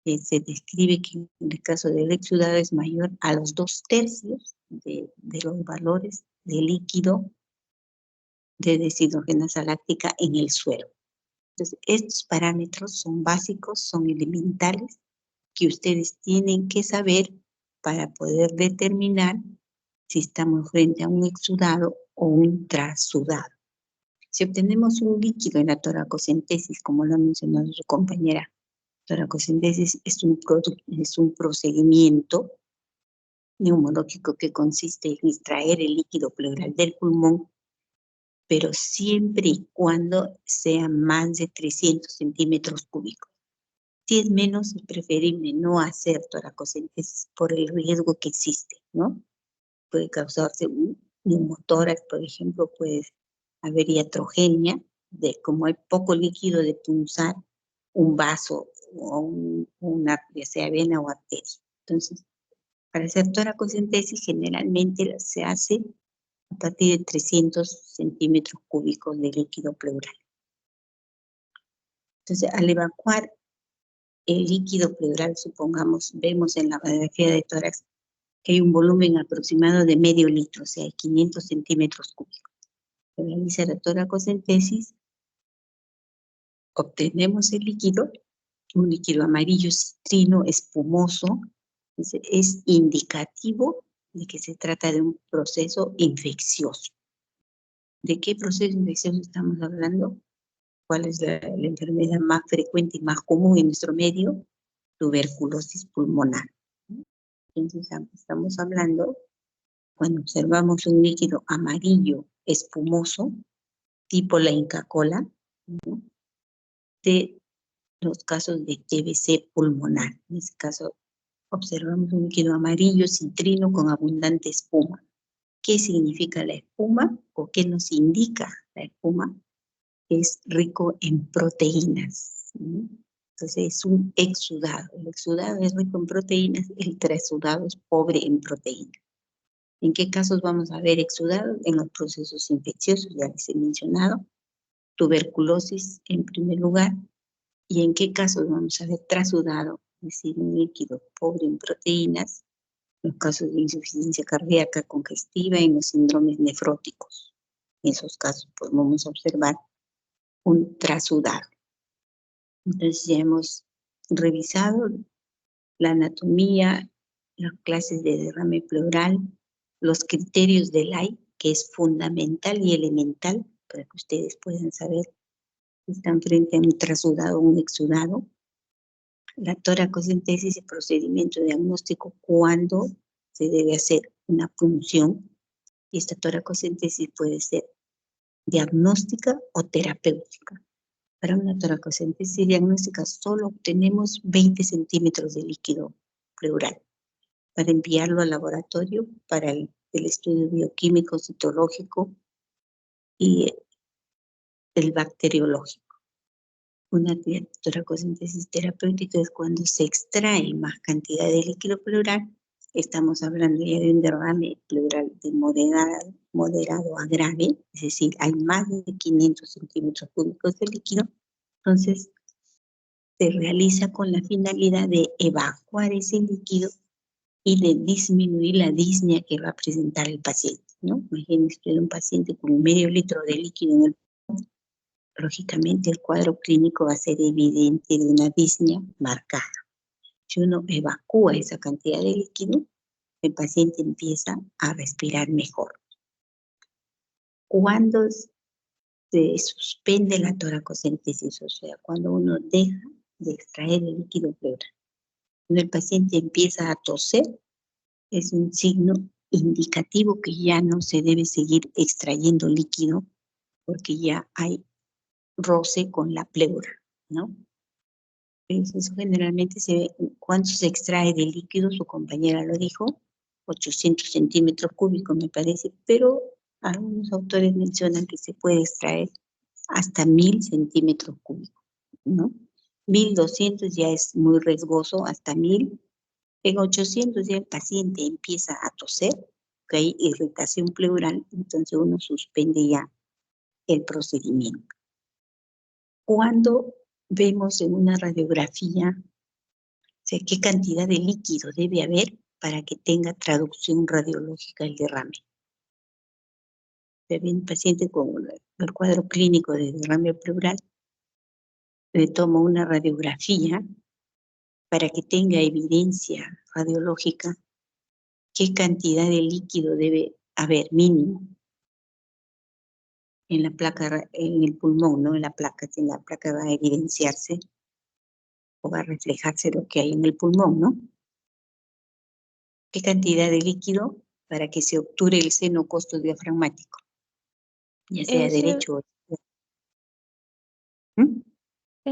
se describe que en el caso del exudado es mayor a los 2/3 de los valores de líquido de deshidrogenasa láctica en el suero. Entonces, estos parámetros son básicos, son elementales, que ustedes tienen que saber para poder determinar si estamos frente a un exudado o un trasudado. Si obtenemos un líquido en la toracocentesis, como lo ha mencionado su compañera, toracocentesis es un procedimiento neumológico que consiste en extraer el líquido pleural del pulmón, pero siempre y cuando sea más de 300 centímetros cúbicos. Si es menos, es preferible no hacer toracocentesis por el riesgo que existe, ¿no? Puede causarse un neumotórax, por ejemplo, puede haber iatrogenia, como hay poco líquido de punzar un vaso o una, ya sea vena o arteria. Entonces, para hacer toracocentesis generalmente se hace a partir de 300 centímetros cúbicos de líquido pleural. Entonces, al evacuar el líquido pleural, supongamos, vemos en la radiografía de tórax que hay un volumen aproximado de medio litro, o sea, 500 centímetros cúbicos. Se realiza la toracocentesis, obtenemos el líquido, un líquido amarillo citrino, espumoso, es indicativo de que se trata de un proceso infeccioso. ¿De qué proceso infeccioso estamos hablando? ¿Cuál es la enfermedad más frecuente y más común en nuestro medio? Tuberculosis pulmonar. Entonces estamos hablando, cuando observamos un líquido amarillo espumoso, tipo la Inca Kola, ¿no?, de los casos de TBC pulmonar. En este caso observamos un líquido amarillo citrino con abundante espuma. ¿Qué significa la espuma o qué nos indica la espuma? Es rico en proteínas, ¿no? Entonces es un exudado. El exudado es rico en proteínas, el trasudado es pobre en proteínas. ¿En qué casos vamos a ver exudado? En los procesos infecciosos, ya les he mencionado, tuberculosis en primer lugar. ¿Y en qué casos vamos a ver trasudado? es decir, un líquido pobre en proteínas, en los casos de insuficiencia cardíaca congestiva y en los síndromes nefróticos. En esos casos podemos observar un trasudado. Entonces ya hemos revisado la anatomía, las clases de derrame pleural, los criterios del AI, que es fundamental y elemental para que ustedes puedan saber si están frente a un trasudado o un exudado. La toracocentesis y procedimiento diagnóstico, cuando se debe hacer una punción. Y esta toracocentesis puede ser diagnóstica o terapéutica. Para una toracocentesis diagnóstica solo obtenemos 20 centímetros de líquido pleural para enviarlo al laboratorio para el estudio bioquímico, citológico y el bacteriológico. Una toracocentesis terapéutica es cuando se extrae más cantidad de líquido pleural. Estamos hablando ya de un derrame pleural de moderado a grave, es decir, hay más de 500 centímetros cúbicos de líquido. Entonces, se realiza con la finalidad de evacuar ese líquido y de disminuir la disnea que va a presentar el paciente, ¿no? Imagínense usted un paciente con medio litro de líquido en el pulmón, lógicamente el cuadro clínico va a ser evidente de una disnea marcada. Si uno evacúa esa cantidad de líquido, el paciente empieza a respirar mejor. Cuando se suspende la toracocentesis, o sea, cuando uno deja de extraer el líquido pleural, cuando el paciente empieza a toser, es un signo indicativo que ya no se debe seguir extrayendo líquido porque ya hay roce con la pleura, ¿no? Entonces, generalmente se ve cuánto se extrae de líquido, su compañera lo dijo, 800 centímetros cúbicos me parece, pero algunos autores mencionan que se puede extraer hasta 1000 centímetros cúbicos, ¿no? 1200 ya es muy riesgoso, hasta 1000. En 800 ya el paciente empieza a toser, que hay irritación pleural, entonces uno suspende ya el procedimiento. Cuando vemos en una radiografía, o sea, qué cantidad de líquido debe haber para que tenga traducción radiológica el derrame. Se ve un paciente con el cuadro clínico de derrame pleural, le tomo una radiografía para que tenga evidencia radiológica qué cantidad de líquido debe haber mínimo en la placa, en el pulmón, no en la placa, si en la placa va a evidenciarse o va a reflejarse lo que hay en el pulmón, ¿no? ¿Qué cantidad de líquido para que se obture el seno costo diafragmático? Ya sea derecho o izquierdo.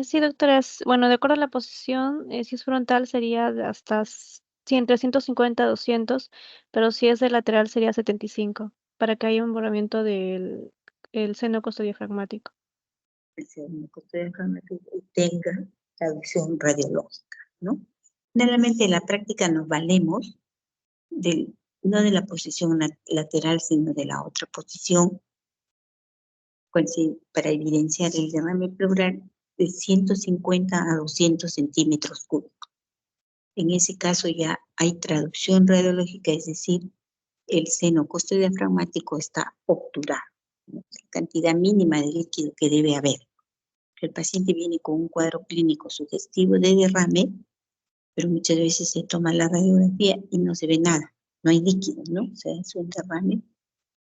Sí, doctora, bueno, de acuerdo a la posición, si es frontal sería de hasta entre 150 a 200, pero si es de lateral sería 75, para que haya un borramiento del seno costodiafragmático. El seno costodiafragmático y tenga traducción radiológica, ¿no? Generalmente en la práctica nos valemos no de la posición lateral, sino de la otra posición, para evidenciar el derrame pleural de 150 a 200 centímetros cúbicos. En ese caso ya hay traducción radiológica, es decir, el seno costodiafragmático está obturado, ¿no? La cantidad mínima de líquido que debe haber. El paciente viene con un cuadro clínico sugestivo de derrame, pero muchas veces se toma la radiografía y no se ve nada, no hay líquido, ¿no? O sea, es un derrame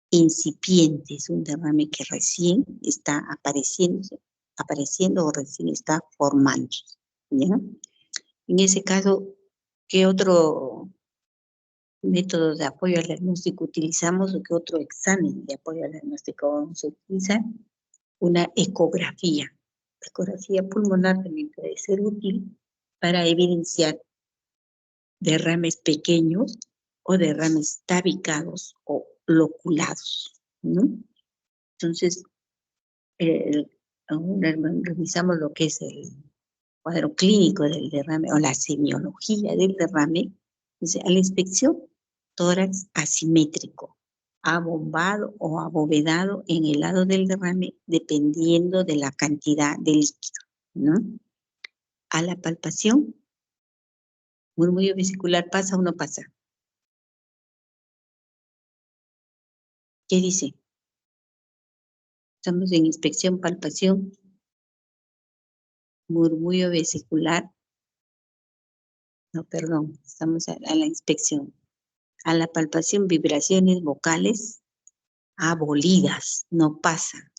incipiente, es un derrame que recién está apareciendo o recién está formándose, ¿ya? En ese caso, ¿qué otro método de apoyo al diagnóstico utilizamos o qué otro examen de apoyo al diagnóstico vamos a utilizar? Una ecografía. La ecografía pulmonar también puede ser útil para evidenciar derrames pequeños o derrames tabicados o loculados, ¿no? Entonces, revisamos lo que es el cuadro clínico del derrame o la semiología del derrame. Entonces, a la inspección, tórax asimétrico, abombado o abovedado en el lado del derrame, dependiendo de la cantidad de líquido, ¿no? A la palpación, ¿Murmullo vesicular pasa o no pasa? ¿Qué dice? Estamos en inspección, palpación, murmullo vesicular. No, perdón, estamos a la inspección. A la palpación, vibraciones vocales abolidas, no pasa.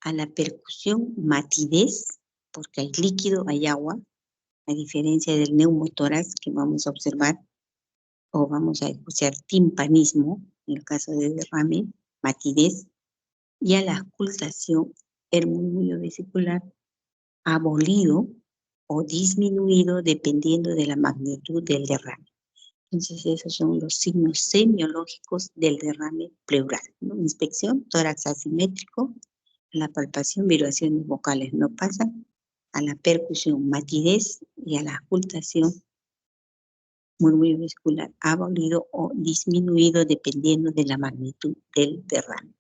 A la percusión, matidez, porque hay líquido, hay agua, a diferencia del neumotórax que vamos a observar, o vamos a escuchar timpanismo, en el caso de derrame, matidez, y a la auscultación, el murmullo vesicular abolido o disminuido dependiendo de la magnitud del derrame. Entonces esos son los signos semiológicos del derrame pleural, ¿no? Inspección, tórax asimétrico, a la palpación, vibraciones vocales no pasan, a la percusión, matidez, y a la auscultación, murmullo vesicular abolido o disminuido dependiendo de la magnitud del derrame.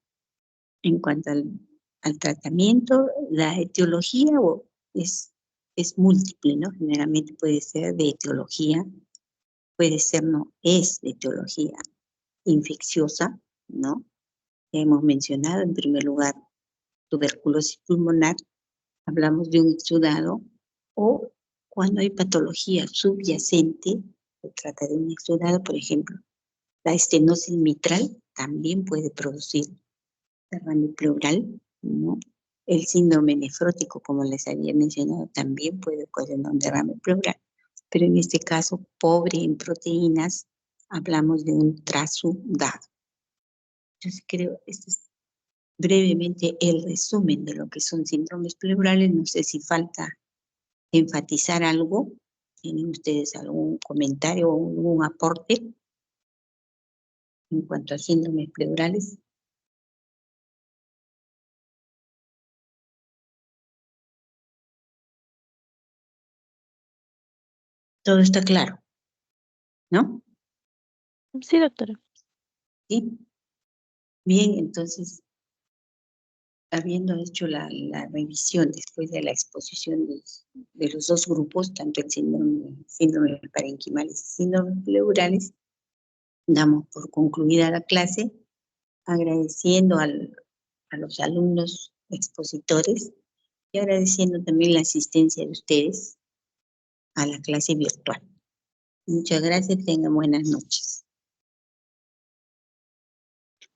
En cuanto al tratamiento, la etiología es múltiple, ¿no? Generalmente puede ser de etiología, puede ser no, es de etiología infecciosa, ¿no? Ya hemos mencionado en primer lugar tuberculosis pulmonar, hablamos de un exudado, o cuando hay patología subyacente, se trata de un exudado, por ejemplo, la estenosis mitral también puede producir derrame pleural, ¿no? El síndrome nefrótico, como les había mencionado, también puede ocasionar un derrame pleural, pero en este caso, pobre en proteínas, hablamos de un trasudado. Entonces creo, este es brevemente el resumen de lo que son síndromes pleurales. No sé si falta enfatizar algo. ¿Tienen ustedes algún comentario o algún aporte en cuanto a síndromes pleurales? Todo está claro, ¿no? Sí, doctora. Sí. Bien, entonces, habiendo hecho la revisión después de la exposición de los dos grupos, tanto el síndrome parenquimales y síndromes pleurales, damos por concluida la clase, agradeciendo a los alumnos expositores y agradeciendo también la asistencia de ustedes a la clase virtual. Muchas gracias, tengan buenas noches.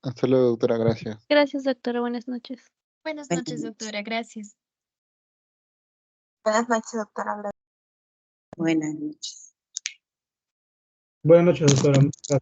Hasta luego, doctora, gracias. Gracias, doctora. Buenas noches. Buenas Buenas noches, noches. doctora. Gracias. Buenas noches, doctora. Buenas noches. Buenas noches, doctora.